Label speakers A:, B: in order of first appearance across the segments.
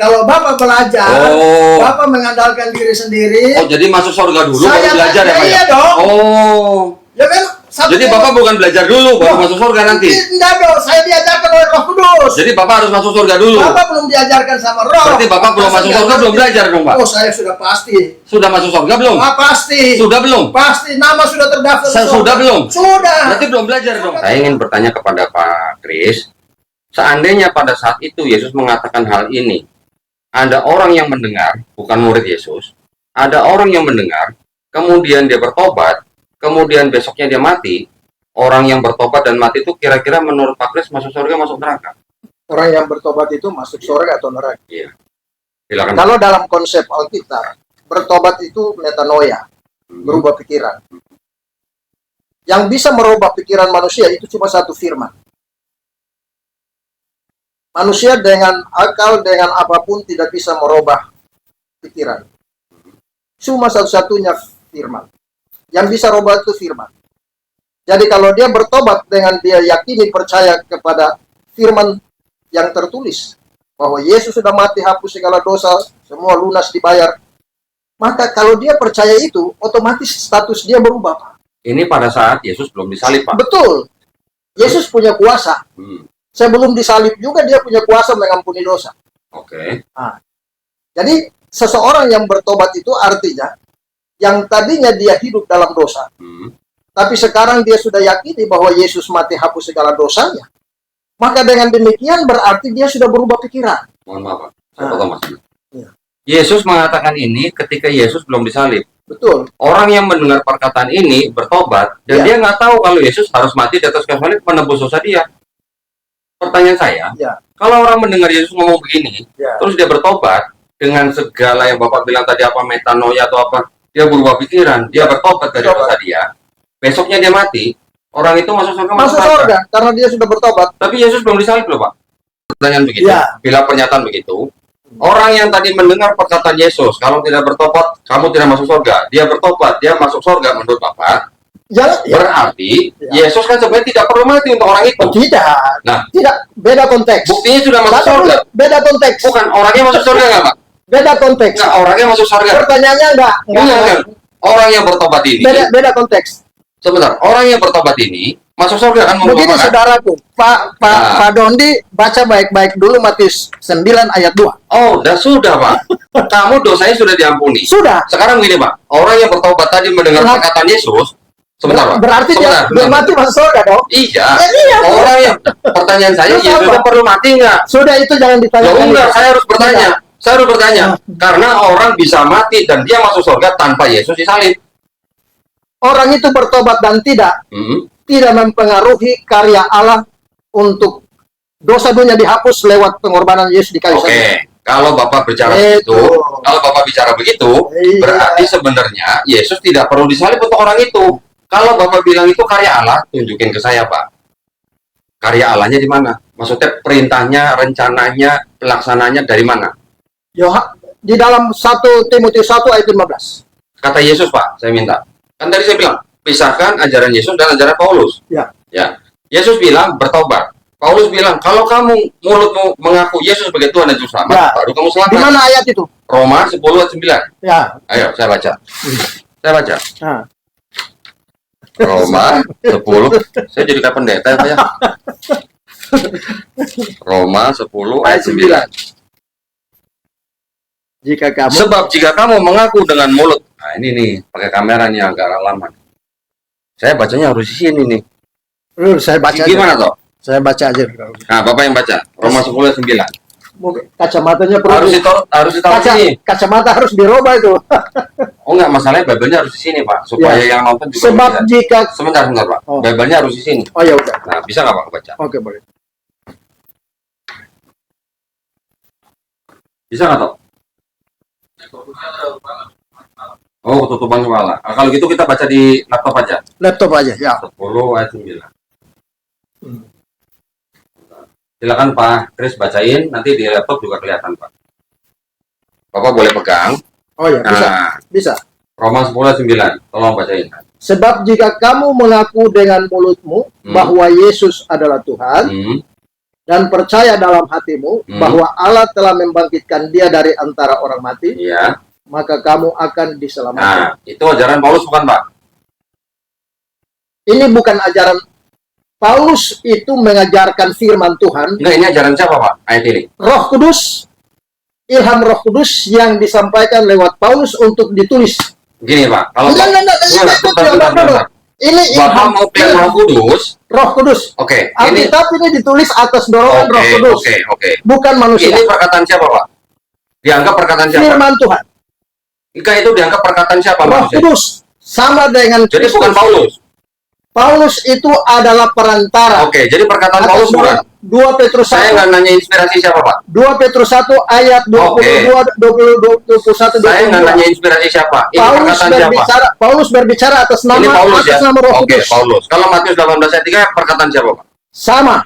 A: Kalau Bapak belajar, Bapak mengandalkan diri sendiri.
B: Oh, jadi masuk surga dulu
A: Saya
B: baru belajar ya, Pak?
A: iya dong.
B: Oh.
A: Ya kan?
B: Jadi Bapak bukan belajar dulu baru masuk surga nanti?
A: Tidak dong, saya diajarkan oleh Roh Kudus.
B: Jadi Bapak harus masuk surga dulu?
A: Bapak belum diajarkan sama Roh.
B: Berarti Bapak belum masuk surga, belum belajar dong, Pak?
A: Oh, saya sudah pasti.
B: Sudah masuk surga belum?
A: Pasti.
B: Sudah belum?
A: Pasti, nama sudah terdaftar.
B: Sudah belum?
A: Sudah.
B: Berarti belum belajar dong? Saya ingin bertanya kepada Pak Kris, seandainya pada saat itu Yesus mengatakan hal ini, ada orang yang mendengar, bukan murid Yesus, ada orang yang mendengar, kemudian dia bertobat, kemudian besoknya dia mati. Orang yang bertobat dan mati itu kira-kira menurut Pak Kris masuk surga, masuk neraka?
A: Orang yang bertobat itu masuk surga atau neraka?
B: Iya. Silakan.
A: Kalau dalam konsep Alkitab, bertobat itu metanoia, berubah pikiran. Yang bisa merubah pikiran manusia itu cuma satu firman. Manusia dengan akal, dengan apapun tidak bisa merubah pikiran. Cuma satu-satunya firman. Yang bisa merubah itu firman. Jadi kalau dia bertobat dengan dia yakini, percaya kepada firman yang tertulis, bahwa Yesus sudah mati, hapus segala dosa, semua lunas dibayar. Maka kalau dia percaya itu, otomatis status dia berubah, Pak.
B: Ini pada saat Yesus belum disalib, Pak?
A: Betul. Yesus punya kuasa. Sebelum disalib juga dia punya kuasa mengampuni dosa.
B: Oke.
A: Nah, jadi seseorang yang bertobat itu artinya yang tadinya dia hidup dalam dosa, tapi sekarang dia sudah yakini bahwa Yesus mati hapus segala dosanya. Maka dengan demikian berarti dia sudah berubah pikiran.
B: Mohon maaf, Pak. Saya potong, Mas. Ya. Yesus mengatakan ini ketika Yesus belum disalib.
A: Betul.
B: Orang yang mendengar perkataan ini bertobat dan dia nggak tahu kalau Yesus harus mati di atas kayu salib menebus dosa dia. Pertanyaan saya, kalau orang mendengar Yesus ngomong begini, terus dia bertobat dengan segala yang Bapak bilang tadi, apa metanoia atau apa, dia berubah pikiran, dia bertobat dari dosa dia, besoknya dia mati, orang itu masuk surga?
A: Masuk surga, karena dia sudah bertobat.
B: Tapi Yesus belum disalib loh, Pak. Pertanyaan begitu, bila pernyataan begitu, orang yang tadi mendengar perkataan Yesus, kalau tidak bertobat, kamu tidak masuk surga. Dia bertobat, dia masuk surga menurut Bapak. Berarti Yesus kan sebenarnya tidak perlu mati untuk orang itu.
A: Tidak.
B: Nah,
A: tidak. Beda konteks.
B: Buktinya sudah masuk surga.
A: Beda konteks.
B: Bukan, orangnya masuk surga nggak, Pak?
A: Beda konteks.
B: Nggak, orangnya masuk surga.
A: Pertanyaannya enggak.
B: Orang yang bertobat ini.
A: Beda konteks.
B: Sebentar, orang yang bertobat ini masuk surga kan?
A: Begini saudaraku, Pak Dondi baca baik-baik dulu Matius 9 ayat 2.
B: Oh, sudah Pak. Kamu dosanya sudah diampuni.
A: Sudah.
B: Sekarang begini Pak, orang yang bertobat tadi mendengar perkataan Yesus, sebentar Pak.
A: Berarti dia mati masuk surga dong?
B: Iya. Orang yang, pertanyaan saya, Yesusnya perlu mati nggak?
A: Sudah, itu jangan ditanya.
B: Enggak, saya harus bertanya. Saya harus bertanya, karena orang bisa mati dan dia masuk surga tanpa Yesus disalib.
A: Orang itu bertobat dan tidak mempengaruhi karya Allah untuk dosa dunia dihapus lewat pengorbanan Yesus di kayu salib.
B: Oke, kalau Bapak bicara begitu, berarti sebenarnya Yesus tidak perlu disalib untuk orang itu. Kalau Bapak bilang itu karya Allah, tunjukin ke saya, Pak. Karya Allahnya di mana? Maksudnya perintahnya, rencananya, pelaksananya dari mana?
A: Di dalam 1 Timotius 1 ayat 15.
B: Kata Yesus, Pak, saya minta. Kan tadi saya bilang, pisahkan ajaran Yesus dan ajaran Paulus. Ya. Yesus bilang bertobat. Paulus bilang, kalau kamu mulutmu mengaku Yesus sebagai Tuhan dan Juru Selamat, baru kamu selamat.
A: Di mana ayat itu?
B: Roma 10 ayat 9.
A: Ya.
B: Ayo, saya baca. Saya baca. Roma 10. Saya jadi kayak pendeta ya. Roma 10 ayat 9. Sebab jika kamu mengaku dengan mulut, nah ini nih pakai kamera nih agak lama. Saya bacanya harus di sini nih.
A: Saya baca.
B: Gimana toh?
A: Saya baca aja.
B: Nah, Bapak yang baca. Roma 10 ayat 9.
A: Kacamatanya
B: harus ditaruh sini.
A: Kacamata harus dirubah itu.
B: Oh enggak, masalahnya Bible-nya harus di sini, Pak, supaya yang nonton juga
A: sebab
B: bisa.
A: Jika
B: sebentar Pak. Bible-nya harus di sini.
A: Oh ya udah.
B: Nah, bisa nggak Pak baca?
A: Oke, boleh.
B: Bisa nggak toh? Oh, tutupan kepala. Nah, kalau gitu kita baca di laptop aja.
A: Laptop aja, ya.
B: 10 ayat 9. Silakan Pak Kris bacain, nanti di laptop juga kelihatan, Pak. Bapak boleh pegang.
A: Oh ya, bisa. Bisa.
B: Roma 10 ayat 9. Tolong bacain.
A: Sebab jika kamu mengaku dengan mulutmu bahwa Yesus adalah Tuhan dan percaya dalam hatimu bahwa Allah telah membangkitkan dia dari antara orang mati,
B: Iya.
A: maka kamu akan diselamatkan.
B: Nah, itu ajaran Paulus bukan, Pak?
A: Ini bukan ajaran Paulus, itu mengajarkan firman Tuhan.
B: Enggak, ini ajaran siapa, Pak? Ayat ini.
A: Roh Kudus, ilham Roh Kudus yang disampaikan lewat Paulus untuk ditulis.
B: Gini, Pak. Kalau
A: Enggak. Ini
B: Bapak mau klaim Roh Kudus.
A: Roh Kudus.
B: Oke.
A: Alkitab ini ditulis atas dorongan Roh Kudus.
B: Oke.
A: Bukan manusia.
B: Ini perkataan siapa, Pak? Dianggap perkataan siapa?
A: Firman Tuhan.
B: Jika itu dianggap perkataan siapa,
A: Roh
B: manusia?
A: Kudus sama dengan
B: Jadi
A: Kristus.
B: bukan Paulus.
A: Paulus itu adalah perantara.
B: Oke, jadi perkataan
A: Atas
B: Paulus bukan.
A: 2 Petrus 1.
B: Saya nggak nanya inspirasi siapa, Pak.
A: 2 Petrus 1 ayat 22, 21, 22.
B: Saya nggak nanya inspirasi siapa. Ini perkataan siapa?
A: Paulus berbicara atas nama,
B: Ini Paulus ya?
A: atas nama Roh
B: Oke,
A: Kudus.
B: Paulus. Kalau Matius 18 ayat 3, perkataan siapa, Pak?
A: Sama.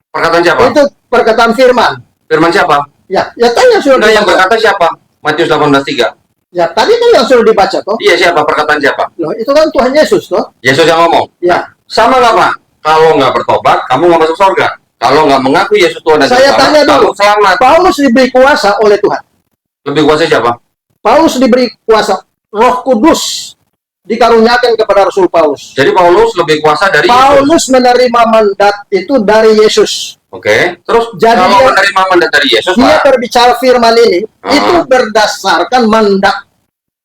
B: Perkataan siapa?
A: Itu perkataan firman.
B: Firman siapa?
A: Ya tanya sudah
B: Enggak, yang
A: dibaca.
B: berkata siapa? Matius 18:3.
A: Ya tadi kan yang sudah dibaca toh.
B: Iya, siapa? Perkataan siapa?
A: Loh, itu kan Tuhan Yesus toh.
B: Yesus yang ngomong.
A: Ya.
B: Sama nggak, Pak? Kalau nggak bertobat, kamu nggak masuk surga. Kalau nggak mengaku Yesus Tuhan dan
A: Saya
B: Juru
A: tanya
B: Selamat,
A: dulu.
B: kamu selamat.
A: Paulus diberi kuasa oleh Tuhan.
B: Lebih kuasa siapa?
A: Paulus diberi kuasa. Roh Kudus dikaruniakan kepada Rasul Paulus.
B: Jadi Paulus lebih kuasa dari Yesus.
A: Paulus menerima mandat itu dari Yesus.
B: Oke. Terus
A: Jadi
B: kalau
A: dia-
B: menerima mandat dari Yesus,
A: Dia
B: Pak,
A: berbicara firman ini
B: Ah.
A: itu berdasarkan mandat.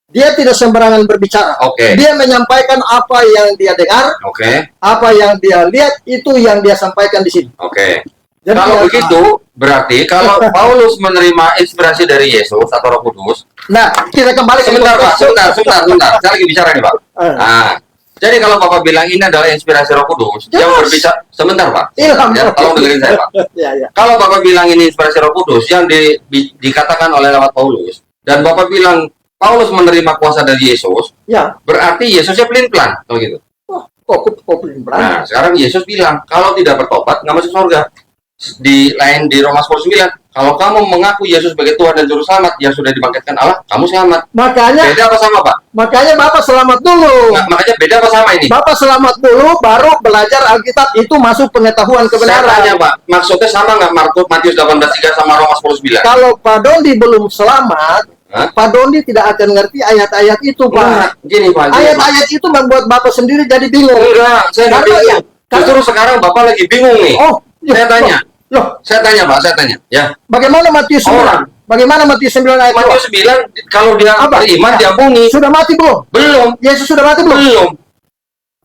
A: Dia tidak sembarangan berbicara.
B: Oke.
A: Dia menyampaikan apa yang dia dengar,
B: Oke.
A: apa yang dia lihat, itu yang dia sampaikan di sini.
B: Oke.
A: Jadi
B: Kalau
A: dia-
B: begitu, berarti kalau Paulus menerima inspirasi dari Yesus atau Roh Kudus,
A: Nah, kita kembali ke
B: sebentar, Pak,
A: konteks.
B: sebentar. Saya lagi bicara nih, Pak.
A: Eh.
B: Nah, jadi kalau Bapak bilang ini adalah inspirasi Roh Kudus, yang
A: Jelas.
B: berbicara, sebentar, Pak.
A: Ilham.
B: Ya, tolong dengerin saya, Pak.
A: Ya.
B: Kalau Bapak bilang ini inspirasi Roh Kudus yang dikatakan oleh lewat Paulus, dan Bapak bilang Paulus menerima kuasa dari Yesus,
A: Ya.
B: berarti Yesusnya pelin-pelan, kalau gitu.
A: Wah, kok pelin-pelan?
B: Nah, sekarang Yesus bilang, kalau tidak bertobat, nggak masuk surga. Di Roma 10:9, kalau kamu mengaku Yesus sebagai Tuhan dan Juru Selamat yang sudah dibangkitkan Allah, kamu selamat.
A: Makanya
B: Beda apa sama, Pak?
A: Bapak selamat dulu.
B: Nah, makanya beda apa sama ini?
A: Bapak selamat dulu, baru belajar Alkitab, itu masuk pengetahuan
B: Saya
A: kebenaran.
B: tanya, Pak, maksudnya sama nggak Matius 18:3 sama Roma 10:9?
A: Kalau Pak Dondi belum selamat,
B: Hah?
A: Pak Dondi tidak akan ngerti ayat-ayat itu, Pak.
B: Enggak, gini, Pak. Gini, Pak.
A: Ayat-ayat itu membuat Bapak sendiri jadi bingung.
B: Enggak, saya nggak
A: Karena-
B: bingung.
A: karena-
B: Justru sekarang Bapak lagi bingung nih.
A: Oh,
B: Saya tanya.
A: Loh,
B: Saya tanya, Pak, saya tanya. Ya,
A: bagaimana Matius 9?
B: Orang.
A: Bagaimana Matius 9 ayat 2?
B: Matius 9, kalau dia
A: Apa?
B: beriman,
A: Ya.
B: diampuni.
A: Sudah mati belum?
B: Belum.
A: Yesus sudah mati belum?
B: Belum.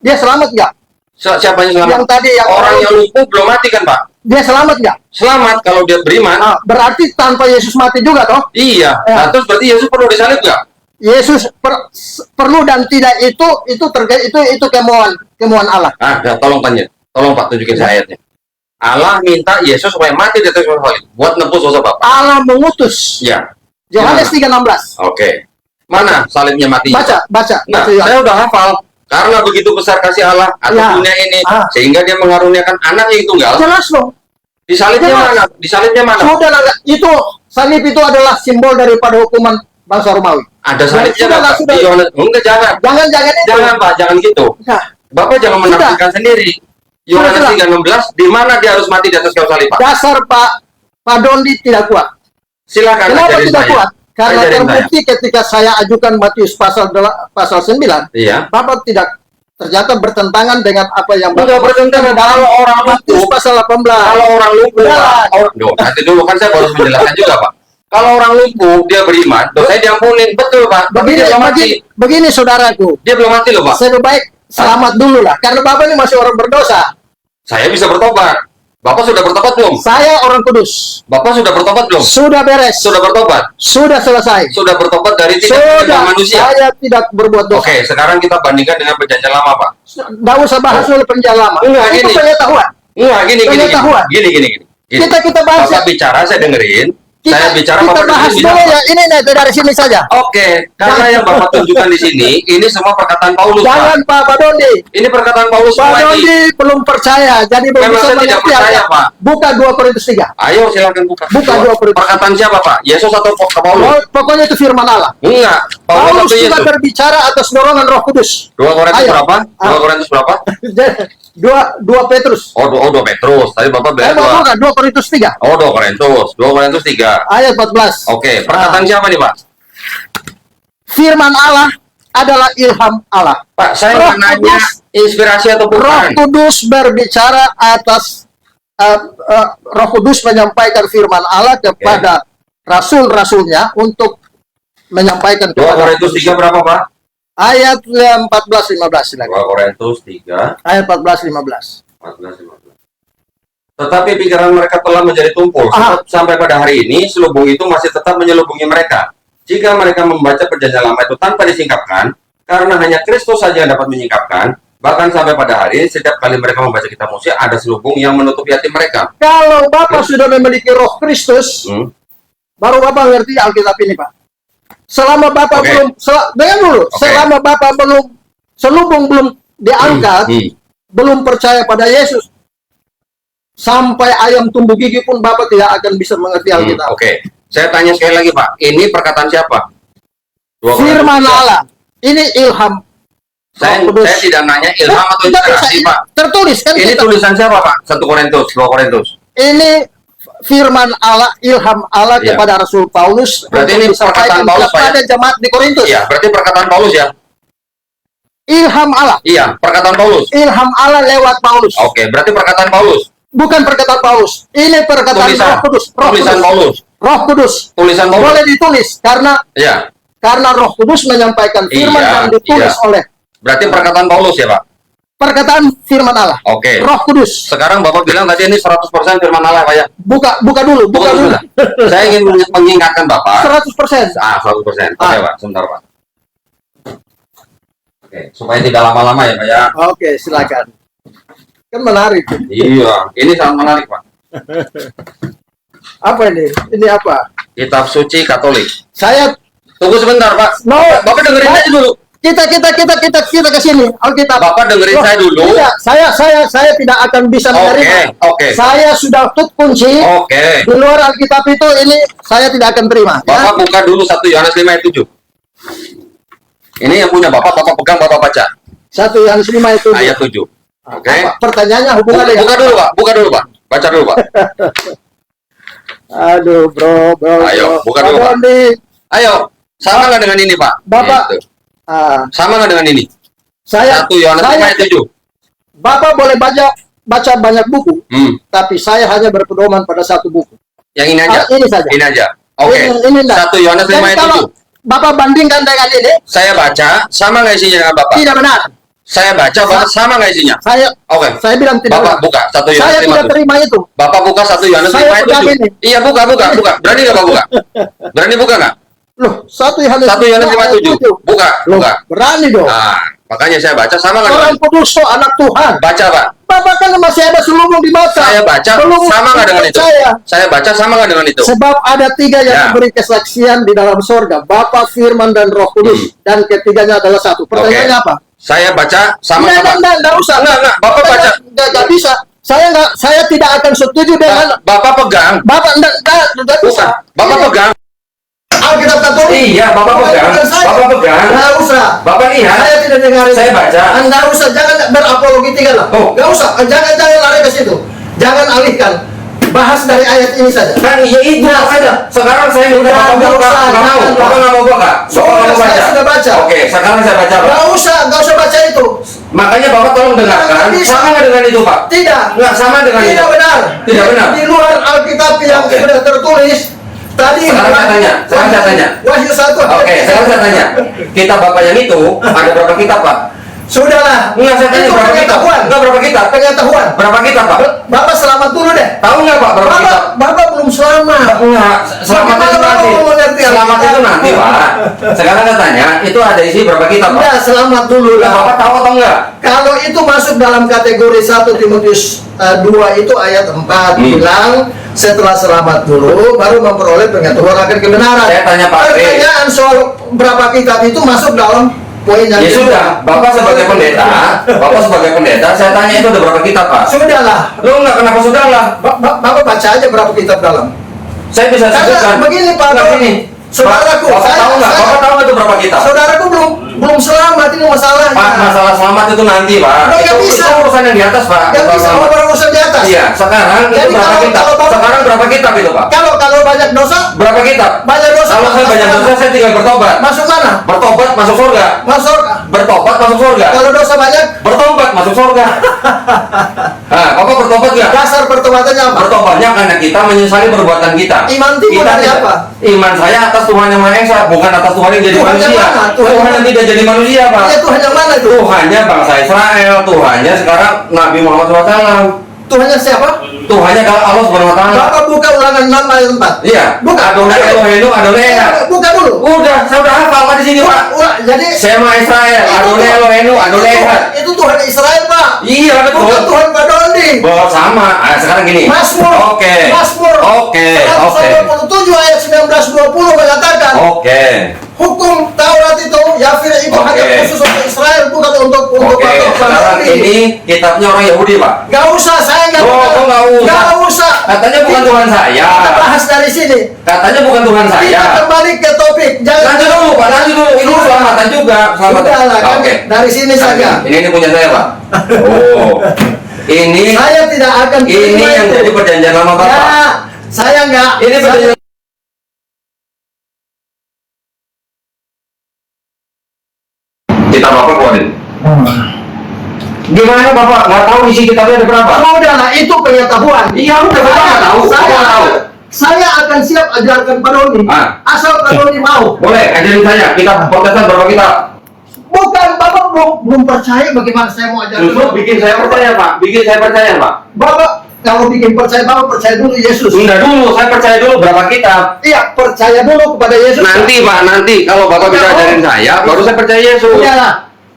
A: Dia selamat nggak?
B: Siapa yang selamat?
A: Yang tadi yang
B: Orang yang lumpuh belum mati kan, Pak?
A: dia selamat nggak?
B: Selamat kalau dia beriman.
A: Ah, berarti tanpa Yesus mati juga toh?
B: Iya.
A: Ya.
B: Nah, terus berarti Yesus perlu disalib nggak?
A: Yesus perlu dan tidak itu terkait itu kemauan Allah.
B: Ah, ya, tolong tanya. Tolong Pak tunjukin saya ayatnya. Allah minta Yesus supaya mati di atas kayu salib buat nebus dosa Bapak.
A: Allah mengutus.
B: Ya.
A: Yohanes
B: Gimana?
A: 3:16.
B: Oke. Mana salibnya mati?
A: Baca.
B: Nah,
A: Baca, Yohanes.
B: saya udah hafal. Karena begitu besar kasih Allah atas
A: Ya.
B: dunia ini,
A: Ah.
B: sehingga dia mengaruniakan anak yang tunggal.
A: Jelas dong.
B: Di salibnya
A: Jelas.
B: mana? Di salibnya mana?
A: Sudah lah, itu salib itu adalah simbol daripada hukuman bangsa Romawi.
B: Ada salibnya
A: Sudah,
B: nggak, Pak?
A: sudah.
B: Di Yohanes. Enggak, jangan.
A: Jangan itu.
B: Jangan, Pak. Jangan gitu.
A: Nah,
B: Bapak jangan
A: Sudah.
B: menafsirkan sendiri. Yohanes
A: Sudah.
B: 3:16, di mana dia harus mati di atas kayu salib, Pak?
A: dasar Pak Dondi tidak kuat.
B: Silakan
A: Kenapa
B: ajarin
A: tidak
B: saya.
A: kuat? Karena
B: Ajarin
A: terbukti ketika saya ajukan Matius pasal 9,
B: Iya.
A: Bapak tidak ternyata bertentangan dengan apa yang
B: Enggak bertentangan. Kalau orang
A: Matius
B: lumpuh,
A: pasal 18.
B: kalau orang lumpuh,
A: Ya.
B: Pak, nanti dulu kan saya harus menjelaskan juga, Pak. Kalau orang lumpuh, dia beriman, dosanya diampunin, betul, Pak. Tapi dia belum mati.
A: Begini saudaraku,
B: Dia belum mati loh, Pak.
A: lebih baik selamat dulu lah, karena Bapak ini masih orang berdosa.
B: Saya bisa bertobat. Bapak sudah bertobat belum?
A: Saya orang kudus.
B: Bapak sudah bertobat belum?
A: Sudah beres.
B: Sudah bertobat.
A: Sudah selesai.
B: Sudah bertobat dari tidak
A: Sudah.
B: menyembah manusia.
A: Saya tidak berbuat dosa.
B: Oke, sekarang kita bandingkan dengan perjanjian lama, Pak.
A: Nggak usah bahas dulu penjara lama.
B: Enggak,
A: Itu
B: gini.
A: pengetahuan.
B: Enggak, gini.
A: Pengetahuan.
B: Gini.
A: Kita bahas ya.
B: Bapak bicara, saya dengerin. Saya bicara,
A: kita
B: Bapak
A: bahas
B: dengerin.
A: dulu ya. Ini nih, dari sini saja.
B: Oke, karena yang Bapak tunjukkan di sini, ini semua perkataan Paulus,
A: Jangan
B: Pak.
A: Pak Dondi.
B: Ini perkataan Paulus
A: Pak
B: semua ini.
A: Dondi belum percaya, jadi belum
B: Memang
A: bisa
B: saya tidak
A: mengerti
B: percaya,
A: apa.
B: Pak.
A: Buka 2 Korintus 3.
B: Ayo silakan buka.
A: Buka 2 Korintus.
B: Perkataan siapa, Pak? Yesus atau Paulus?
A: Pokoknya itu firman Allah.
B: Enggak. Paulus
A: Paulus
B: atau
A: juga
B: Yesus?
A: berbicara atas dorongan Roh Kudus.
B: 2 Korintus
A: Ayo.
B: berapa?
A: Ah.
B: 2 Korintus berapa?
A: 2 Petrus.
B: Oh, 2 Petrus. Tadi Bapak bilang
A: Bukan, 2 Korintus 3.
B: Oh, 2 Korintus. 2 Korintus 3.
A: Ayat 14.
B: Oke, perkataan siapa nih, Pak?
A: Firman Allah adalah ilham Allah.
B: Pak, saya
A: Roh
B: nggak nanya
A: Kudus-
B: inspirasi atau
A: Roh
B: bukan.
A: Kudus berbicara atas Roh Kudus menyampaikan firman Allah kepada rasul-rasulnya untuk menyampaikan
B: 2 Korintus 3 berapa, Pak?
A: ayat 14-15 silakan.
B: 2 Korintus 3
A: Ayat 14-15.
B: 14-15. Tetapi pikiran mereka telah menjadi tumpul.
A: Ah.
B: Sampai pada hari ini, selubung itu masih tetap menyelubungi mereka. Jika mereka membaca perjanjian lama itu tanpa disingkapkan, karena hanya Kristus saja yang dapat menyingkapkan, bahkan sampai pada hari ini, setiap kali mereka membaca kitab Musa, ada selubung yang menutupi hati mereka.
A: Kalau Bapak sudah memiliki Roh Kristus, baru Bapak ngerti Alkitab ini, Pak. Selama Bapak
B: Oke.
A: belum, dengar dulu,
B: Oke.
A: selama Bapak belum, selubung belum diangkat, belum percaya pada Yesus, sampai ayam tumbuh gigi pun Bapak tidak akan bisa mengerti Alkitab.
B: Oke, saya tanya sekali lagi, Pak. Ini perkataan siapa? 2 Korintus
A: Firman
B: 3.
A: Allah, ini ilham.
B: Saya
A: Roh Kudus.
B: tidak nanya ilham atau
A: Tidak
B: inspirasi,
A: bisa,
B: Pak.
A: tertulis kan
B: Ini
A: kita.
B: tulisan siapa, Pak? 1 Korintus, 2 Korintus.
A: Ini firman Allah, ilham Allah
B: Iya.
A: kepada Rasul Paulus.
B: Berarti
A: untuk
B: ini
A: disampaikan
B: perkataan Paulus, Pak, ya?
A: kepada jemaat di Korintus.
B: Iya, berarti perkataan Paulus ya?
A: Ilham Allah.
B: Iya, perkataan Paulus.
A: Ilham Allah lewat Paulus.
B: Oke, berarti perkataan Paulus.
A: Bukan perkataan Paulus. Ini perkataan
B: Tulisan.
A: Roh Kudus. Roh
B: Tulisan
A: Kudus.
B: Paulus.
A: Roh Kudus.
B: Tulisan Paulus.
A: Boleh ditulis
B: Iya.
A: karena Roh Kudus menyampaikan firman
B: Iya,
A: yang ditulis
B: iya.
A: oleh
B: Berarti perkataan Paulus ya, Pak?
A: perkataan firman Allah.
B: Oke.
A: Roh Kudus.
B: Sekarang Bapak bilang tadi ini 100% firman Allah, Pak ya?
A: Buka dulu, buka dulu.
B: Saya ingin mengingatkan Bapak.
A: 100%.
B: 100%. Oke, Pak. Sebentar, Pak. Oke, supaya tidak lama-lama ya, Pak ya.
A: Oke, silakan. Kan menarik.
B: Iya, ini sangat menarik, Pak.
A: Apa ini? Ini apa?
B: Kitab suci Katolik.
A: Saya
B: Tunggu sebentar, Pak.
A: no.
B: Bapak dengerin aja dulu.
A: Kita ke sini. Alkitab.
B: Bapak dengerin
A: Loh,
B: saya dulu.
A: Tidak, saya tidak akan bisa menerima.
B: Oke.
A: Saya sudah tutup kunci.
B: Oke.
A: Di luar Alkitab itu ini saya tidak akan terima.
B: Bapak buka dulu 1 Yohanes 5 ayat 7. Ini yang punya Bapak pegang, Bapak baca.
A: 1 Yohanes 5 itu.
B: Ayat 7. Oke.
A: Apa? Pertanyaannya hubungannya
B: Buka dulu, Pak. Buka dulu, Pak. Baca dulu, Pak.
A: Aduh, bro.
B: Ayo, buka dulu, Pak.
A: Doni.
B: Ayo, sama nggak dengan ini, Pak?
A: Bapak,
B: Gitu.
A: ah,
B: Sama nggak dengan ini?
A: saya
B: 1 Yohanes 5 ayat 7.
A: Bapak boleh baca banyak buku,
B: Hmm.
A: tapi saya hanya berpedoman pada satu buku.
B: Yang ini aja.
A: Ini saja.
B: Ini aja. Oke.
A: Ini enggak.
B: 1 Yohanes 5
A: Jadi
B: ayat
A: kalau
B: 7.
A: Bapak bandingkan dengan ini,
B: Saya baca, sama nggak isinya dengan Bapak?
A: tidak benar.
B: Saya baca, Bapak sama nggak isinya?
A: Saya
B: Oke.
A: bilang tidak
B: Bapak
A: benar.
B: buka 1
A: Saya
B: Yohanes 5
A: tidak
B: 7.
A: terima itu.
B: Bapak buka 1 Yohanes 5
A: Saya
B: ayat
A: pegang
B: 7.
A: ini.
B: Iya, buka. Berani nggak Pak buka? Berani buka nggak?
A: Loh, 1 Yohanes
B: 1 Yohanes 5 ayat 7. Buka.
A: Loh,
B: Buka.
A: berani dong.
B: Nah, makanya saya baca, sama nggak dengan
A: Orang
B: ini?
A: kudus kok anak Tuhan.
B: Baca, Pak.
A: Bapak kan masih ada selubung di mata.
B: Saya baca,
A: Belum
B: sama nggak dengan itu?
A: percaya.
B: Saya baca, sama nggak dengan itu?
A: Sebab ada 3 yang
B: Ya.
A: memberi kesaksian di dalam sorga. Bapa, Firman, dan Roh Kudus. Dan ketiganya adalah satu. Pertanyaannya apa?
B: Saya baca, sama nggak, Pak?
A: Enggak usah.
B: Enggak. Bapak baca.
A: Enggak bisa. Saya tidak akan setuju dengan
B: Bapak pegang.
A: Bapak enggak bisa.
B: Bukan. Bapak pegang.
A: Alkitab Katolik.
B: Iya, Bapak pegang.
A: Bukan saya.
B: Bapak pegang.
A: Enggak usah.
B: Bapak lihat.
A: Saya tidak dengar.
B: Saya baca.
A: Enggak usah, jangan berapologetika lah.
B: Oh.
A: Enggak usah, jangan lari ke situ. Jangan alihkan. Bahas dari ayat ini saja.
B: Kan iya itu ada. Sekarang saya minta Bapak
A: Nggak
B: buka.
A: usah,
B: Nggak mau.
A: jangan.
B: Bapak nggak mau buka.
A: Soalnya saya sudah baca.
B: Oke, sekarang saya baca, Pak.
A: Enggak usah baca itu.
B: Makanya Bapak tolong dengarkan.
A: Nggak bisa.
B: Sama nggak dengan itu, Pak?
A: Tidak.
B: Nggak sama dengan itu.
A: Tidak benar.
B: Tidak benar.
A: Di luar Alkitab yang
B: Oke.
A: sudah tertulis tadi.
B: Sekarang saya tanya.
A: Wahyu 1.
B: Oke, sekarang saya tanya. Kitab Bapak yang itu ada berapa kitab, Pak?
A: Sudahlah.
B: Enggak, saya tanya
A: Itu
B: berapa kitab?
A: pengetahuan.
B: Enggak, berapa kitab?
A: Pengetahuan.
B: Berapa kitab, Pak?
A: Bapak selamat dulu deh.
B: Tahu nggak, Pak, berapa kitab?
A: Bapak belum selamat.
B: Enggak, selamat itu
A: Bagaimana
B: nanti.
A: Bapak mau mengerti
B: Selamat
A: Alkitab?
B: itu nanti, Pak. Sekarang saya tanya, itu ada isi berapa kitab, Pak?
A: Enggak, selamat dulu
B: Nah,
A: lah.
B: Bapak tahu atau enggak?
A: Kalau itu masuk dalam kategori 1 Timotius 2 itu ayat 4 bilang setelah selamat dulu baru memperoleh pengetahuan akan kebenaran.
B: Saya tanya Pak Re.
A: Pertanyaan soal berapa kitab itu masuk dalam poin yang
B: Ya
A: kedua.
B: sudah, Bapak sebagai pendeta, saya tanya itu ada berapa kitab, Pak?
A: Sudahlah.
B: Lo enggak, kenapa sudah lah?
A: Bapak baca aja berapa kitab dalam.
B: Saya bisa sebutkan.
A: Karena begini Pak,
B: Enggak, gini.
A: saudaraku,
B: Bapak tahu nggak? Bapak tahu nggak itu berapa kitab?
A: saudaraku belum Belum selamat ini masalahnya.
B: Pak, masalah selamat itu nanti, Pak.
A: Nggak
B: Itu
A: bisa.
B: urusan yang di atas, Pak.
A: Gak
B: Masalah
A: bisa
B: selamat.
A: urusan di atas.
B: Iya, sekarang
A: Jadi
B: itu berapa
A: kalau-
B: kitab?
A: kalau Bapak-
B: Sekarang berapa kitab itu, Pak?
A: Kalau banyak dosa,
B: Berapa kitab?
A: banyak dosa.
B: Kalau saya banyak dosa, saya tinggal bertobat.
A: Masuk mana?
B: Bertobat masuk surga.
A: Masuk.
B: Bertobat masuk surga.
A: Kalau dosa banyak,
B: Bertobat masuk surga. Nah, Bapak bertobat nggak?
A: dasar pertobatannya apa?
B: Bertobatnya karena kita menyesali perbuatan kita.
A: Iman timbul dari
B: tidak-
A: apa?
B: Iman saya atas Tuhan yang Maha Esa, bukan atas Tuhan yang jadi
A: Tuhan yang
B: manusia.
A: mana? Tuhan
B: Tuhan
A: yang
B: yang tidak jadi manusia, Pak.
A: Ya Tuhan yang mana itu?
B: Tuhannya bangsa Israel, Tuhannya sekarang Nabi Muhammad SAW.
A: Tuhannya siapa?
B: Tuhannya kalau Allah Subhanahu Wa Taala.
A: Bapak buka Ulangan 6 ayat 4.
B: Iya.
A: Buka.
B: Adonai Elohenu, Adonai Echad.
A: Buka dulu.
B: Udah, saya udah hafal Pak di sini, Pak.
A: Jadi
B: Sema Israel, Adonai Elohenu, Adonai Echad.
A: itu Tuhan Israel, Pak.
B: Iya betul.
A: Bukan Tuhan Padoni.
B: Oh, sama. Sekarang gini.
A: Mazmur.
B: Oke.
A: Mazmur.
B: Oke.
A: 127 ayat 19-20 mengatakan
B: Oke.
A: hukum Taurat itu Yafir itu
B: Oke.
A: hanya khusus untuk Israel, bukan untuk
B: Oke. Sekarang
A: Padoni.
B: ini kitabnya orang Yahudi, Pak.
A: Gak usah, saya nggak
B: Oh, kok nggak usah?
A: Nggak usah.
B: Katanya bukan Tuhan saya.
A: Kita bahas dari sini.
B: Katanya bukan Tuhan saya.
A: Kita kembali ke topik.
B: Lanjut dulu, Pak. Lanjut dulu. Ini selamatan juga. Selamatan.
A: Sudah lah, kan
B: Oke.
A: dari sini saja.
B: Ini punya saya, Pak. Oh. Ini
A: Saya tidak akan
B: ini
A: terima
B: yang
A: itu.
B: jadi perjanjian lama Bapak.
A: Ya, saya nggak.
B: Ini perjanjian kita Bapak keluarin. Gimana Bapak? Nggak tahu isi kitabnya ada berapa?
A: Sudah lah, itu pengetahuan.
B: Iya, udah Bapak nggak tahu.
A: Saya
B: Bapak nggak tahu.
A: saya akan siap ajarkan Padoni.
B: Ah.
A: Asal Padoni mau.
B: Boleh, ajarin saya. Kitab Protestan berapa kitab?
A: Bukan, Bapak belum percaya bagaimana saya mau ajarkan.
B: Justru bikin saya percaya, Pak. Bikin saya percaya, Pak.
A: Bapak kalau bikin percaya, Bapak percaya dulu Yesus.
B: Enggak dulu, saya percaya dulu berapa kitab.
A: Iya, percaya dulu kepada Yesus.
B: Nanti, Pak, nanti kalau Bapak bisa ajarin saya, baru saya percaya Yesus.
A: Udah lah.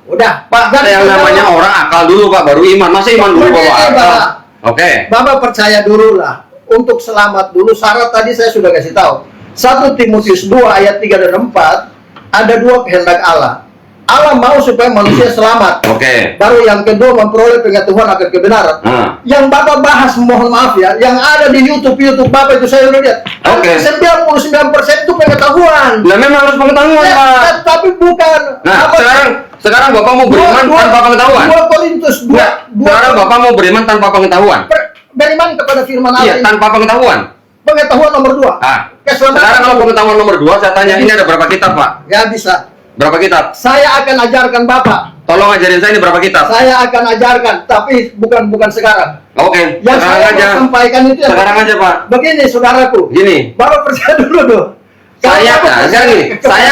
A: Udah.
B: Pak, yang namanya orang akal dulu, Pak, baru iman. Masa iman dulu bawa
A: Begini,
B: akal?
A: Pak.
B: Oke.
A: Bapak percaya dulu lah. Untuk selamat dulu, syarat tadi saya sudah kasih tahu. 1 Timotius 2 ayat 3 dan 4, ada dua kehendak Allah. Allah mau supaya manusia selamat.
B: Oke.
A: Baru yang kedua memperoleh pengetahuan akan kebenaran. Yang Bapak bahas, mohon maaf ya, yang ada di YouTube Bapak itu saya udah lihat.
B: Oke.
A: 99% itu pengetahuan.
B: Lah memang harus pengetahuan,
A: Ya,
B: Pak.
A: tapi bukan.
B: Nah,
A: Apa-
B: sekarang Bapak mau beriman tanpa pengetahuan.
A: 2 Korintus 2.
B: Enggak, sekarang Bapak mau beriman tanpa pengetahuan.
A: Beriman kepada firman Allah.
B: Iya,
A: ini.
B: tanpa pengetahuan.
A: Pengetahuan nomor 2.
B: Ah.
A: Keselamatan.
B: Sekarang kalau pengetahuan nomor 2, saya tanya, ini ada berapa kitab, Pak?
A: Ya bisa.
B: Berapa kitab?
A: Saya akan ajarkan Bapak.
B: Tolong ajarin saya ini berapa kitab?
A: Saya akan ajarkan, tapi bukan sekarang.
B: Oke,
A: Yang
B: sekarang
A: saya
B: aja.
A: mau sampaikan itu
B: Sekarang aja, Pak.
A: Begini, saudaraku.
B: Gini.
A: Bapak percaya dulu dong. Kalau
B: Saya
A: Bapak percaya-
B: gini, saya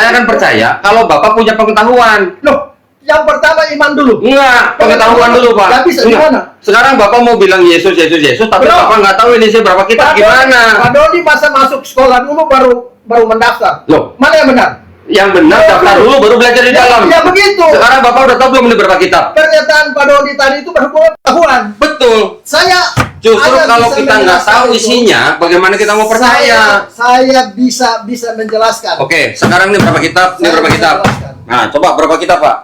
B: akan percaya kalau Bapak punya pengetahuan.
A: Loh, yang pertama iman dulu.
B: Enggak, pengetahuan dulu, Pak.
A: Nggak bisa,
B: Enggak.
A: gimana?
B: Sekarang Bapak mau bilang Yesus, tapi
A: Bro.
B: Bapak nggak tahu ini berapa kitab,
A: Pak
B: gimana?
A: Dodi masa masuk sekolah dulu baru mendaftar.
B: Loh.
A: Mana yang benar?
B: Yang benar daftar dulu, baru belajar di dalam.
A: Ya begitu.
B: Sekarang Bapak udah tahu belum ini berapa kitab?
A: Pernyataan Pak Dodi tadi itu berpengetahuan.
B: Betul.
A: Saya
B: Justru
A: hanya
B: kalau
A: bisa
B: kita nggak
A: menjelaskan
B: tahu
A: itu.
B: isinya, bagaimana kita mau percaya?
A: Saya bisa menjelaskan.
B: Oke, sekarang ini berapa kitab? Ini
A: Saya
B: berapa
A: bisa
B: kitab?
A: jelaskan.
B: Nah, coba berapa kitab, Pak?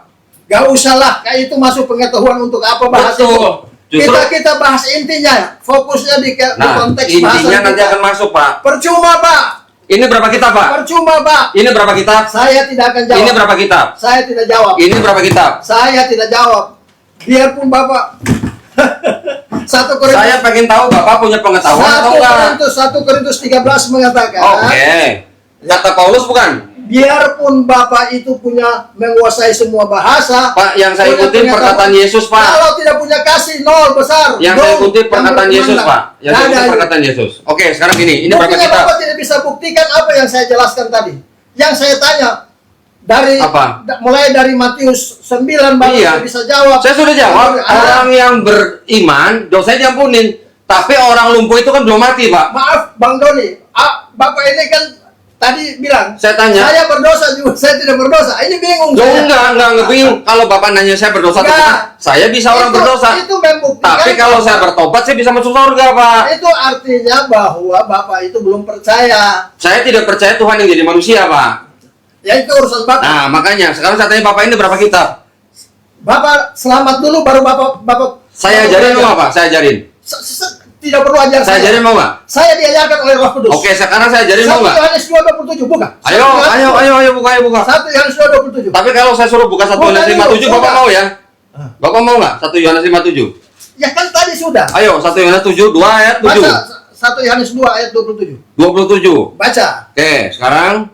A: Gak usah lah, kayak itu masuk pengetahuan untuk apa bahas
B: Betul.
A: itu.
B: Justru-
A: Kita bahas intinya, fokusnya di
B: Nah,
A: konteks
B: intinya
A: bahasan
B: nanti
A: kita.
B: akan masuk, Pak.
A: Percuma, Pak.
B: Ini berapa kitab, Pak?
A: Percuma, Pak.
B: Ini berapa kitab?
A: Saya tidak akan jawab.
B: Ini berapa kitab?
A: Saya tidak jawab.
B: Ini berapa kitab?
A: Saya tidak jawab. Biarpun Bapak 1 Korintus
B: Saya pengen tahu Bapak punya pengetahuan atau enggak?
A: 1 Korintus 13 mengatakan,
B: Oke. Kata Paulus bukan?
A: biarpun Bapak itu punya menguasai semua bahasa,
B: Pak, yang saya
A: punya
B: ikutin
A: pengetahuan,
B: perkataan Yesus, Pak.
A: Kalau tidak punya kasih, nol besar.
B: Yang saya
A: Nol.
B: ikutin perkataan
A: Yang
B: Yesus,
A: berkumandang.
B: Pak. Yang saya
A: Nggak
B: ikutin
A: ada.
B: perkataan Yesus. Oke, sekarang gini. Ini berapa
A: Buktinya
B: kitab?
A: Bapak tidak bisa buktikan apa yang saya jelaskan tadi. Yang saya tanya dari
B: Apa?
A: mulai dari Matius 9 Bapak
B: Iya.
A: tidak bisa jawab.
B: Saya sudah jawab.
A: Ah,
B: Orang yang beriman, dosanya diampunin. Tapi orang lumpuh itu kan belum mati, Pak.
A: maaf Bang Doni, Bapak ini kan tadi bilang
B: Saya tanya.
A: saya berdosa juga, saya tidak berdosa. Ini bingung
B: Loh,
A: saya.
B: enggak bingung. Kalau Bapak nanya saya berdosa atau
A: Enggak.
B: bukan, saya bisa orang berdosa.
A: Itu membuktikan.
B: Tapi kalau saya bertobat, saya bisa masuk surga, Pak.
A: itu artinya bahwa Bapak itu belum percaya.
B: Saya tidak percaya Tuhan yang jadi manusia, Pak.
A: Ya itu urusan Bapak.
B: Nah, makanya sekarang saya tanya Bapak ini berapa kitab?
A: Bapak selamat dulu baru Bapak
B: Saya ajarin apa, Pak? Saya ajarin.
A: tidak perlu ajar
B: Saya ajarin mau nggak?
A: Saya diajarkan oleh Roh Kudus.
B: Oke, sekarang saya ajarin mau
A: 1
B: nggak?
A: Yohanes 2:27 buka.
B: Ayo buka.
A: 1 Yohanes 2:27.
B: Tapi kalau saya suruh buka 1 Yohanes 5:7, Bapak mau ya? Bapak mau nggak? 1 Yohanes 5:7.
A: Ya kan tadi sudah.
B: Ayo, 1 Yohanes 7, 2 ayat 7.
A: Baca 1 Yohanes 2 ayat 27.
B: 27.
A: Baca.
B: Oke, sekarang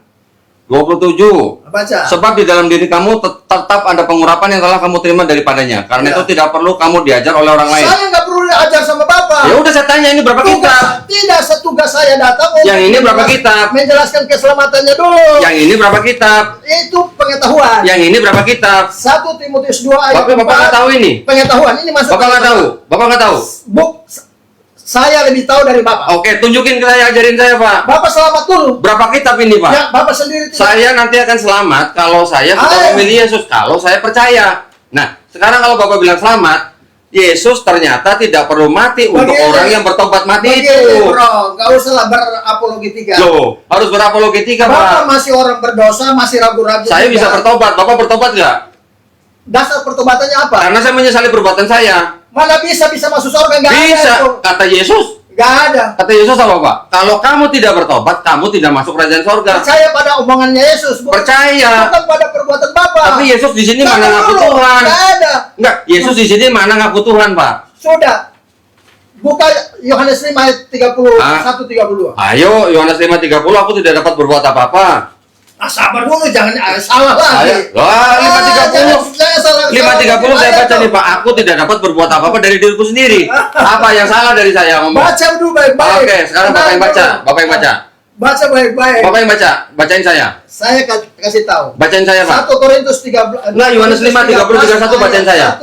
B: 27.
A: Baca.
B: Sebab di dalam diri kamu tetap ada pengurapan yang telah kamu terima daripadanya. Karena itu tidak perlu kamu diajar oleh orang lain.
A: Saya nggak perlu diajar sama Bapak.
B: Ya udah, saya tanya, ini berapa kitab?
A: Tidak, setugas saya datang untuk
B: Yang ini berapa kitab?
A: menjelaskan keselamatannya dulu.
B: Yang ini berapa kitab?
A: Itu pengetahuan.
B: Yang ini berapa kitab?
A: 1 Timotius 2 ayat
B: Bapak
A: 4.
B: nggak tahu ini?
A: Pengetahuan ini masuk.
B: Bapak nggak tahu? Bapak nggak tahu?
A: Saya lebih tahu dari Bapak.
B: Oke, tunjukin ke saya, ajarin saya, Pak.
A: Bapak selamat dulu.
B: Berapa kitab ini, Pak?
A: Ya, Bapak sendiri tidak.
B: Saya nanti akan selamat kalau saya sudah memilih Yesus, kalau saya percaya. Nah, sekarang kalau Bapak bilang selamat, Yesus ternyata tidak perlu mati untuk orang yang bertobat mati itu.
A: Bro, nggak usah berapologetika.
B: Loh, harus berapologetika,
A: Bapak
B: Pak.
A: masih orang berdosa, masih ragu-ragu.
B: Saya bisa bertobat. Bapak bertobat nggak?
A: Dasar pertobatannya apa?
B: Karena saya menyesali perbuatan saya.
A: Mana bisa masuk surga? Nggak ada
B: Bisa,
A: itu.
B: kata Yesus.
A: Nggak ada.
B: Kata Yesus apa, Pak? Kalau kamu tidak bertobat, kamu tidak masuk kerajaan sorga.
A: Percaya pada omongannya Yesus.
B: Percaya.
A: Bukan pada perbuatan Bapak.
B: Tapi Yesus di sini
A: Nggak
B: mana ngaku
A: perlu.
B: Tuhan?
A: Nggak ada.
B: Enggak, Yesus di sini mana ngaku Tuhan, Pak?
A: Sudah. Buka Yohanes 5 ayat 31-32.
B: Ayo, Yohanes 5:30, aku tidak dapat berbuat apa-apa.
A: Sabar dulu, jangan salah lagi.
B: Wah, 5:30.
A: Saya
B: 5:30 saya baca nih, Pak. Aku tidak dapat berbuat apa-apa dari diriku sendiri. Apa yang salah dari saya ngomong?
A: Baca dulu baik-baik.
B: Oke, sekarang Bapak yang baca. Bapak yang baca.
A: Baca baik-baik.
B: Bapak yang baca. Bacain saya.
A: Saya kasih tahu.
B: Bacain saya, Pak.
A: 1 Korintus 13.
B: Enggak, Yohanes 5:30-31 bacain saya.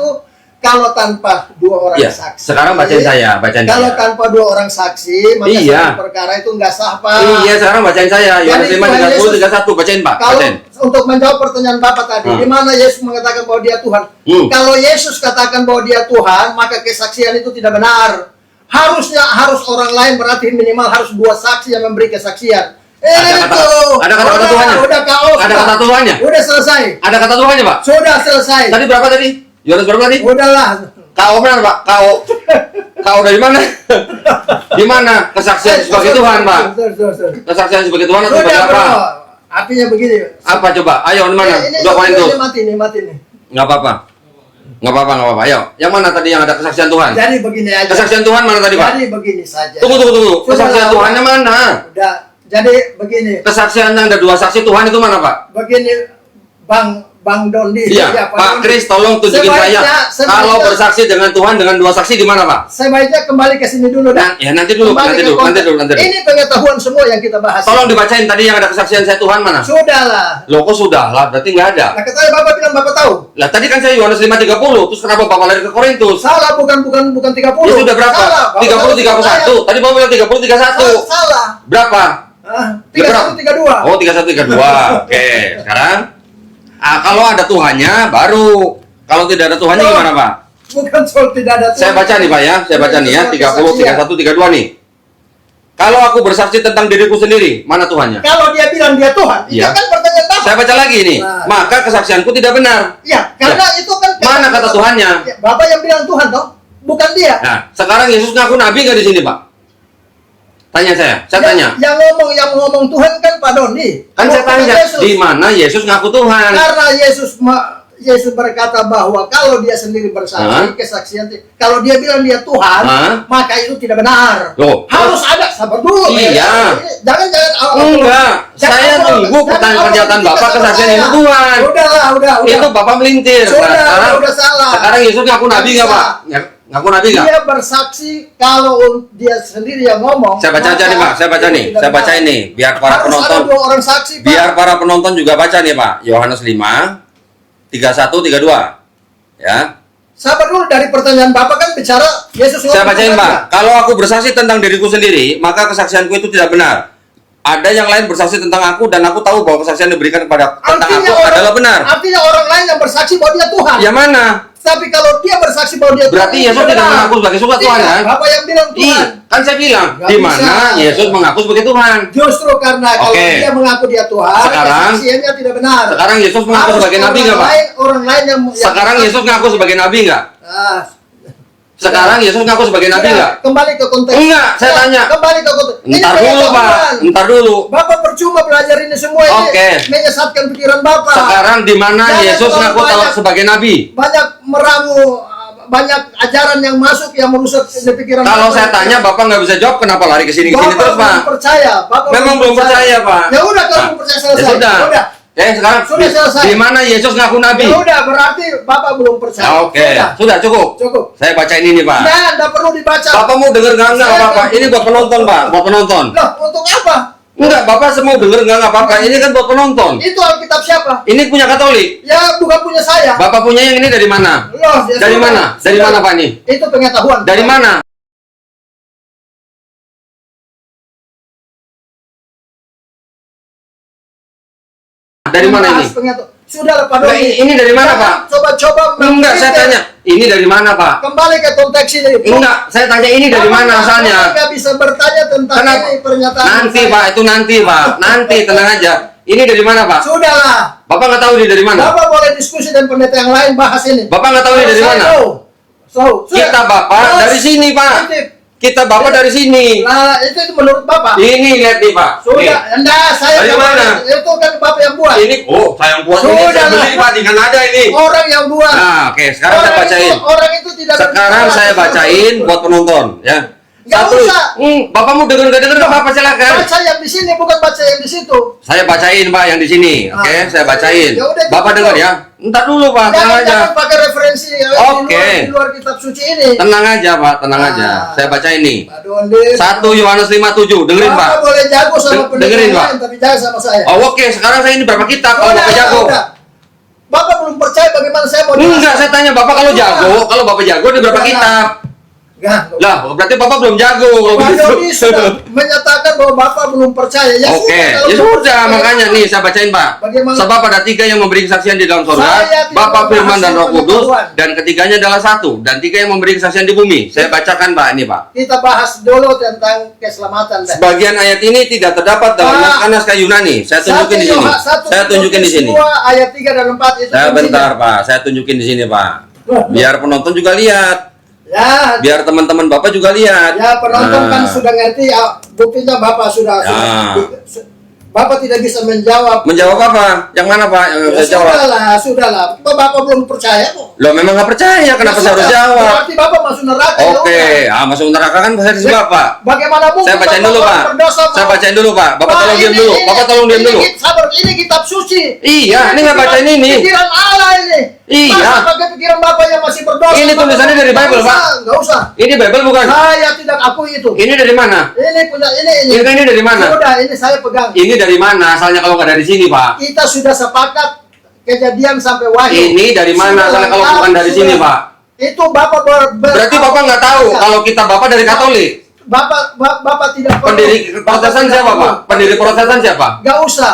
A: Kalau tanpa 2 orang
B: Iya,
A: saksi.
B: sekarang bacain saya, bacain
A: Kalau
B: saya.
A: tanpa 2 orang saksi, maka
B: Iya.
A: satu perkara itu nggak sah, Pak.
B: Iya, sekarang bacain saya. Yohanes
A: Jadi,
B: 5:30-31 bacain, Pak.
A: Kalau
B: Bacain.
A: untuk menjawab pertanyaan Bapak tadi, di mana Yesus mengatakan bahwa Dia Tuhan? Kalau Yesus katakan bahwa Dia Tuhan, maka kesaksian itu tidak benar. Harus orang lain, berarti minimal harus 2 saksi yang memberi kesaksian.
B: Ada kata Tuhannya?
A: Udah kaos.
B: Ada kata Tuhannya?
A: Udah selesai.
B: Ada kata Tuhannya, Pak?
A: Sudah selesai.
B: Tadi berapa tadi? Yohanes berapa tadi?
A: Udahlah.
B: Kau benar, Pak? Kau dari mana? Di mana kesaksian sebagai Tuhan, Pak? Kesaksian sebagai Tuhan atau sebagai
A: Sudah,
B: apa?
A: bro. Artinya begini.
B: Apa coba? Ayo, di mana?
A: Ini
B: 2 Korintus.
A: Mati nih.
B: Nggak apa-apa. Nggak apa-apa. Ayo, yang mana tadi yang ada kesaksian Tuhan?
A: Jadi begini aja.
B: Kesaksian Tuhan mana tadi, Pak?
A: Jadi begini saja.
B: Tunggu. Kesaksian Tuhannya mana?
A: Udah. Jadi begini.
B: Kesaksian yang ada 2 saksi Tuhan itu mana, Pak?
A: Begini, Bang Dondi.
B: Iya, Pak Kris, tolong tunjukin saya. Kalau bersaksi dengan Tuhan dengan 2 saksi di mana, Pak?
A: Sebaiknya kembali ke sini dulu.
B: Nah, ya nanti dulu.
A: Ini pengetahuan semua yang kita bahas.
B: Tolong dibacain tadi yang ada kesaksian saya Tuhan mana?
A: Sudahlah.
B: Loh, kok sudah lah? Berarti nggak ada.
A: Nah, katanya Bapak bilang Bapak tahu.
B: Lah tadi kan saya Yohanes 5:30, terus kenapa Bapak lari ke Korintus?
A: Salah, bukan 30.
B: Ya sudah berapa?
A: Salah.
B: 30-31. Tadi Bapak bilang 30-31.
A: Salah.
B: Berapa?
A: 31-32.
B: Oh, 31-32. Oke, sekarang kalau ada Tuhannya baru. Kalau tidak ada Tuhannya gimana, Pak?
A: Bukan soal tidak ada Tuhan.
B: Saya baca nih, Pak ya. Saya baca nih ya, 30, 31, 32 nih. Kalau aku bersaksi tentang diriku sendiri, mana Tuhannya?
A: Kalau dia bilang dia Tuhan,
B: Iya.
A: itu kan pertanyaan Bapak.
B: Saya baca lagi nih. Maka kesaksianku tidak benar.
A: Ya, karena itu kan
B: Mana kata Tuhannya?
A: Ya, Bapak yang bilang Tuhan toh, bukan dia.
B: Nah, sekarang Yesus ngaku nabi nggak di sini, Pak? Tanya saya tanya.
A: Yang ngomong Tuhan kan Pak Doni.
B: Kan saya tanya, di mana Yesus ngaku Tuhan?
A: Karena Yesus berkata bahwa kalau dia sendiri bersaksi, kesaksian, kalau dia bilang dia Tuhan, maka itu tidak benar.
B: Loh,
A: harus ada, sabar dulu.
B: Iya.
A: Jangan
B: enggak. Saya nunggu pernyataan Bapak kesaksian itu Tuhan.
A: Udah.
B: Itu Bapak melintir.
A: Sudah salah.
B: Sekarang Yesus ngaku nabi nggak, Pak? Ngaku nabi nggak?
A: Dia bersaksi kalau dia sendiri yang ngomong.
B: Saya baca aja nih, Pak. Saya baca ini biar para penonton.
A: Harus ada 2 orang saksi, Pak.
B: Biar para penonton juga baca nih, Pak. Yohanes 5 31 32. Ya.
A: Sabar dulu, dari pertanyaan Bapak kan bicara Yesus.
B: Saya bacain, Pak. Kalau aku bersaksi tentang diriku sendiri, maka kesaksianku itu tidak benar. Ada yang lain bersaksi tentang aku dan aku tahu bahwa kesaksian yang diberikan tentang aku adalah benar.
A: Artinya orang lain yang bersaksi bahwa dia Tuhan.
B: Ya mana?
A: Tapi kalau dia bersaksi bahwa dia Tuhan,
B: berarti Yesus tidak mengaku sebagai Tuhan, kan?
A: Bapak yang bilang Tuhan.
B: Kan saya bilang, di mana Yesus mengaku sebagai Tuhan.
A: Justru karena kalau dia mengaku dia Tuhan, kesaksiannya tidak benar.
B: Sekarang Yesus mengaku sebagai nabi nggak, Pak?
A: Orang lain yang
B: sekarang Yesus mengaku sebagai nabi nggak? Sekarang Yesus ngaku sebagai nabi
A: Sudah,
B: nggak?
A: kembali ke konteks.
B: Enggak, saya tanya.
A: Kembali ke konteks. Ini
B: Ntar dulu, Pak.
A: pengetahuan.
B: Ntar dulu.
A: Bapak percuma belajar ini semua ini.
B: Oke.
A: Menyesatkan pikiran Bapak.
B: Sekarang di mana
A: Jangan
B: Yesus
A: terlalu
B: ngaku
A: banyak.
B: sebagai nabi?
A: Banyak meramu, banyak ajaran yang masuk yang merusak di pikiran
B: Kalau
A: Bapak.
B: saya tanya Bapak nggak bisa jawab, kenapa lari ke sini
A: Bapak
B: terus, Pak?
A: belum percaya. Bapak
B: Memang belum percaya, Pak.
A: Ya udah, kalau
B: Nah,
A: belum percaya
B: Ya
A: selesai.
B: sudah.
A: Udah.
B: Sekarang
A: Sudah selesai.
B: di mana Yesus ngaku nabi?
A: Ya udah, berarti Bapak belum percaya.
B: Oke, sudah cukup.
A: Cukup.
B: Saya bacain ini, Pak.
A: Nah, enggak perlu dibaca.
B: Bapak mau denger nggak
A: Saya
B: Bapak?
A: kan-
B: Ini buat penonton, Pak. Buat penonton.
A: Loh, untuk apa?
B: Enggak, Bapak semua denger nggak Bapak? Ini kan buat penonton.
A: Itu Alkitab siapa?
B: Ini punya Katolik.
A: Ya, bukan punya saya.
B: Bapak punya yang ini dari mana?
A: Loh, ya
B: Dari
A: sudah.
B: mana? Dari
A: Sudah.
B: mana, Pak ini?
A: Itu pengetahuan.
B: Dari mana? Dari mana ini?
A: Sudah, Pak
B: Nah,
A: Doni.
B: ini dari mana,
A: Jangan
B: Pak?
A: Coba-coba.
B: Enggak, saya
A: berpikir.
B: tanya. Ini dari mana, Pak?
A: Kembali ke konteks ini.
B: Enggak, saya tanya ini dari
A: Bapak
B: mana
A: nggak-
B: asalnya?
A: Bapak nggak bisa bertanya tentang
B: Kenapa?
A: ini pernyataan.
B: Nanti,
A: saya.
B: Pak. Itu nanti, Pak. Nanti, tenang aja. Ini dari mana, Pak?
A: Sudahlah.
B: Bapak nggak tahu ini dari mana?
A: Bapak boleh diskusi dan pendeta yang lain bahas ini.
B: Bapak nggak tahu ini dari
A: Saya
B: mana?
A: tahu. Sudah.
B: Kita Bapak
A: Terus,
B: dari sini, Pak.
A: titip.
B: Kita Bapak dari sini.
A: Nah, itu menurut Bapak.
B: Ini lihat nih, Pak. Nih.
A: Sudah, enggak, saya
B: Dari
A: nggak
B: mana?
A: boleh. Itu kan Bapak yang buat.
B: Ini, sayang buat ini.
A: Sudah
B: Saya beli,
A: lah.
B: Pak. Dengan ada ini.
A: Orang yang buat.
B: Nah, oke. Sekarang saya bacain.
A: Orang itu tidak
B: Sekarang
A: berbicara.
B: saya bacain buat penonton, ya.
A: Nggak usah.
B: Bapak mau denger nggak denger? Bapak silakan.
A: Baca yang di sini, bukan baca yang di situ.
B: Saya bacain, Pak, yang di sini. Oke,
A: Ah.
B: saya bacain.
A: Ya udah,
B: Bapak
A: cukup.
B: dengar ya. Entar dulu, Pak. Tenang aja.
A: Jangan pakai referensi yang
B: Oke.
A: di luar kitab suci ini.
B: Tenang aja, Pak. Tenang
A: Ah.
B: aja. Saya bacain nih.
A: Pak Dondi.
B: 1 Yohanes 5:7. Dengerin, Pak.
A: Bapak boleh jago sama pendeta
B: Dengerin,
A: yang
B: Pak.
A: lain, tapi jangan sama saya.
B: Oh, oke. Sekarang saya ini berapa kitab kalau
A: Udah,
B: Bapak jago?
A: udah. Bapak belum percaya bagaimana saya mau
B: Enggak, saya tanya Bapak kalau
A: Udah.
B: jago. Kalau Bapak jago, ada berapa
A: Udah.
B: kitab?
A: Enggak.
B: Lah, berarti Bapak belum jago kalau
A: Pak Doni
B: begitu.
A: sudah menyatakan bahwa Bapak belum percaya. Ya
B: Oke,
A: kalau
B: ya
A: belum
B: sudah,
A: percaya,
B: makanya nih saya bacain, Pak.
A: Bagaimana?
B: Sebab ada 3 yang memberi kesaksian di dalam
A: Saya
B: surga,
A: tidak
B: Bapa,
A: membahas
B: Firman, dan Roh Kudus,
A: pengetahuan.
B: dan ketiganya adalah satu, dan 3 yang memberi kesaksian di bumi. Saya bacakan, Pak, ini, Pak.
A: Kita bahas dulu tentang keselamatan. dah.
B: Sebagian ayat ini tidak terdapat dalam
A: Pak,
B: naskah Yunani. Saya tunjukin di sini. Saya tunjukin di sini.
A: 2 ayat 3 dan 4 itu.
B: Saya
A: kuncinya.
B: bentar, Pak. Saya tunjukin di sini, Pak. Biar penonton juga lihat.
A: Ya,
B: Biar teman-teman Bapak juga lihat.
A: ya penonton kan
B: Nah.
A: sudah ngerti ya, buktinya Bapak sudah.
B: Ya.
A: Bapak tidak bisa menjawab.
B: Menjawab apa? Yang mana, Pak? Yang
A: Ya,
B: saya jawab.
A: sudahlah. Bapak belum percaya kok.
B: Loh, memang nggak percaya. Kenapa
A: Ya
B: saya harus
A: sudah,
B: jawab?
A: Berarti Bapak masuk neraka. ya
B: Oke,
A: udah.
B: masuk neraka kan versi
A: Ya,
B: Bapak.
A: Bagaimana mungkin
B: Saya bacain
A: Bapak
B: dulu, Pak.
A: berdosa,
B: Saya
A: Pak?
B: bacain dulu, Pak. Bapak
A: Pak,
B: tolong diam dulu. Bapak tolong diam dulu.
A: Sabar, ini kitab suci.
B: Iya, ini nggak bacain ini.
A: Pikiran Allah ini.
B: Iya.
A: Masa pakai pikiran Bapak yang masih berdosa?
B: Ini tulisannya dari Bible, Pak.
A: Enggak usah.
B: Ini Bible bukan?
A: Saya tidak akui itu.
B: Ini dari mana?
A: Ini punya ini.
B: Ini dari mana?
A: Sudah, ini saya pegang.
B: Ini dari mana? Asalnya kalau nggak dari sini, Pak.
A: Kita sudah sepakat kejadian sampai wahyu.
B: Ini dari mana?
A: Sudah
B: Asalnya kalau
A: lengkap,
B: bukan dari
A: sudah.
B: sini, Pak.
A: Itu Bapak
B: Berarti Bapak nggak tahu kalau kita Bapak dari Katolik.
A: Bapak tidak perlu.
B: Pendiri Protestan
A: Bapak
B: siapa,
A: tidak
B: Pak?
A: perlu.
B: Pendiri Protestan siapa?
A: Gak usah.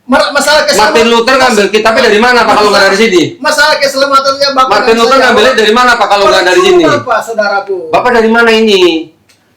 A: Masalah keselamatan.
B: Martin Luther ngambil kitabnya dari mana, Pak, kalau nggak dari sini?
A: Masalah keselamatannya Bapak.
B: Martin
A: nggak
B: Luther
A: bisa
B: ngambilnya
A: jawab.
B: dari mana, Pak, kalau nggak dari sini?
A: Percuma, Pak, saudaraku.
B: Bapak dari mana ini?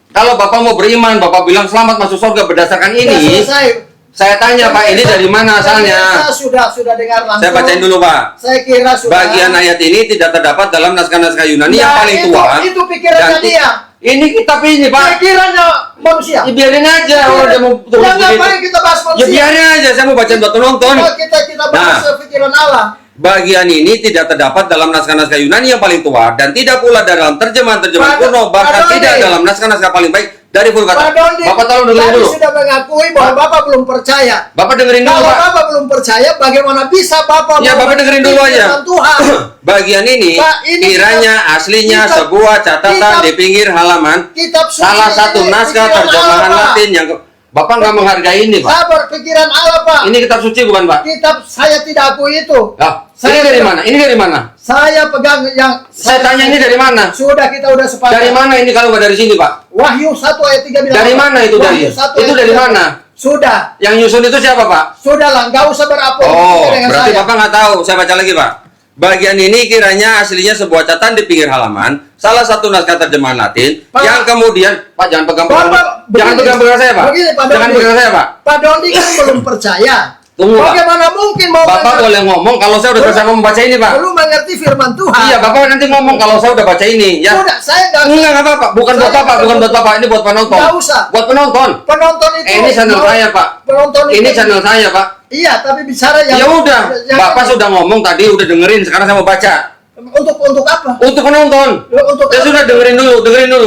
B: Kalau Bapak mau beriman, Bapak bilang selamat masuk surga berdasarkan
A: Sudah
B: ini.
A: selesai.
B: Saya tanya, Pak, ini dari mana asalnya?
A: Saya sudah dengar langsung.
B: Saya bacain dulu, Pak.
A: Saya kira sudah.
B: Bagian ayat ini tidak terdapat dalam naskah-naskah Yunani yang
A: Ya,
B: paling
A: itu-
B: tua.
A: itu pikirannya
B: Dan
A: dia.
B: Ini kitab ini, Pak.
A: Pikirannya manusia.
B: Ya, biarin aja orang dia mau tulis
A: Yang ngapain
B: begitu.
A: kita bahas
B: Ya
A: manusia?
B: biarin aja, saya mau baca buat penonton.
A: Kita bahas pikiran Allah.
B: Bagian ini tidak terdapat dalam naskah-naskah Yunani yang paling tua dan tidak pula dalam terjemahan-terjemahan
A: Pak-
B: kuno, bahkan
A: Pak
B: tidak
A: Doni.
B: dalam naskah-naskah paling baik dari
A: Pak
B: Vulgata.
A: Dondi,
B: Bapak tolong dengerin
A: tadi
B: dulu.
A: sudah mengakui bahwa Bapak belum percaya.
B: Bapak dengerin dulu,
A: Kalau
B: Pak.
A: Bapak belum percaya, bagaimana bisa Bapak
B: Ya, Bapak dengerin dulu aja.
A: firman Tuhan?
B: Bagian ini,
A: Pak, ini
B: kiranya
A: kitab-
B: aslinya
A: kitab-
B: sebuah catatan
A: kitab-
B: di pinggir halaman
A: Kitab suci
B: salah satu
A: ini
B: naskah
A: pikiran
B: terjemahan
A: Allah, Pak.
B: Latin yang Bapak nggak menghargai ini, Pak.
A: Sabar, pikiran Allah, Pak.
B: Ini kitab suci bukan, Pak?
A: Kitab saya tidak akui itu.
B: Lah, ini
A: Saya
B: dari
A: tidak-
B: mana? Ini dari mana?
A: Saya pegang yang
B: Saya tanya ini dari mana?
A: Sudah, kita udah sepakat.
B: Dari mana ini kalau nggak dari sini, Pak?
A: Wahyu 1 ayat 3 bilang.
B: Dari
A: apa?
B: mana itu dari?
A: Wahyu 1
B: Itu
A: ayat
B: dari
A: 3.
B: mana?
A: Sudah.
B: Yang nyusun itu siapa, Pak?
A: Sudahlah, nggak usah berapologetika
B: Oh,
A: dengan
B: berarti
A: saya.
B: Bapak nggak tahu. Saya baca lagi, Pak. Bagian ini kiranya aslinya sebuah catatan di pinggir halaman, salah satu naskah terjemahan Latin,
A: Pak.
B: yang kemudian, Pak, jangan pegang-pegang.
A: Bapak,
B: Jangan
A: begini.
B: pegang-pegang saya, Pak.
A: Begini, Pak
B: Jangan
A: Dondi.
B: pegang saya, Pak.
A: Pak Dondi kan belum percaya.
B: Tunggu, Pak.
A: Bagaimana mungkin mau
B: Bapak boleh ngomong kalau saya udah selesai membaca ini, Pak.
A: belum mengerti firman Tuhan?
B: Iya, Bapak nanti ngomong kalau saya udah baca ini, ya.
A: Sudah, saya
B: Enggak apa-apa. Bukan buat Bapak, bukan buat Bapak. Ini buat penonton.
A: Nggak usah.
B: Buat penonton.
A: Penonton itu.
B: Ini channel saya, Pak.
A: Penonton
B: Ini
A: itu.
B: channel saya, Pak.
A: Iya, tapi bicara yang.
B: Ya udah,
A: yang-
B: Bapak sudah ngomong tadi, udah dengerin. Sekarang saya mau baca.
A: Untuk apa?
B: Untuk penonton.
A: Untuk
B: Ya
A: apa?
B: sudah, dengerin dulu.